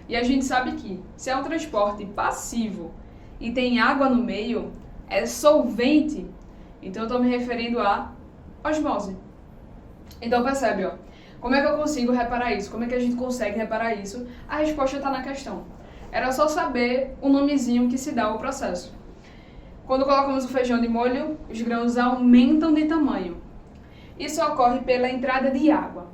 E a gente sabe que se é um transporte passivo e tem água no meio, é solvente. Então, eu estou me referindo a osmose. Então, percebe, ó. Como é que eu consigo reparar isso? Como é que a gente consegue reparar isso? A resposta está na questão. Era só saber o nomezinho que se dá ao processo. Quando colocamos o feijão de molho, os grãos aumentam de tamanho. Isso ocorre pela entrada de água.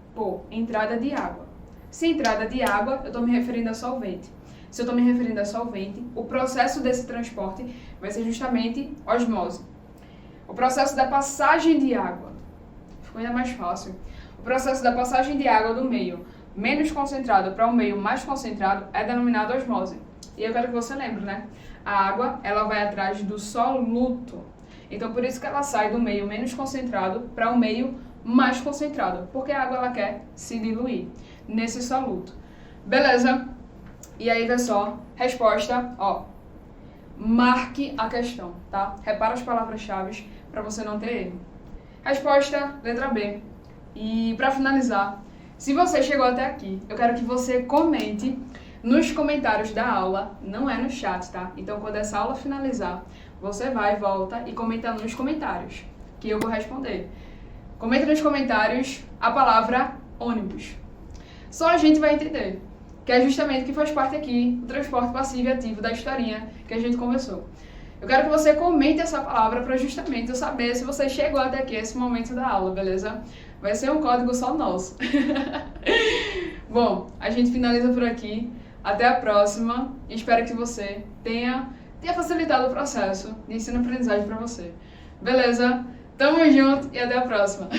Entrada de água. Se entrada de água, eu estou me referindo a solvente. Se eu estou me referindo a solvente, o processo desse transporte vai ser justamente osmose. O processo da passagem de água. Ficou ainda mais fácil. O processo da passagem de água do meio menos concentrado para o meio mais concentrado é denominado osmose. E eu quero que você lembre, né? A água, ela vai atrás do soluto. Então, por isso que ela sai do meio menos concentrado para o meio mais concentrado. Porque a água, ela quer se diluir nesse soluto. Beleza? E aí, pessoal, resposta, ó. Marque a questão, tá? Repara as palavras-chave para você não ter erro. Resposta, letra B. E para finalizar, se você chegou até aqui, eu quero que você comente nos comentários da aula, não é no chat, tá? Então, quando essa aula finalizar, você vai, volta e comenta nos comentários, que eu vou responder. Comenta nos comentários a palavra ônibus. Só a gente vai entender, que é justamente o que faz parte aqui do transporte passivo e ativo da historinha que a gente conversou. Eu quero que você comente essa palavra para justamente eu saber se você chegou até aqui, esse momento da aula, beleza? Vai ser um código só nosso. Bom, a gente finaliza por aqui. Até a próxima. Espero que você tenha facilitado o processo de ensino-aprendizagem para você. Beleza? Tamo junto e até a próxima.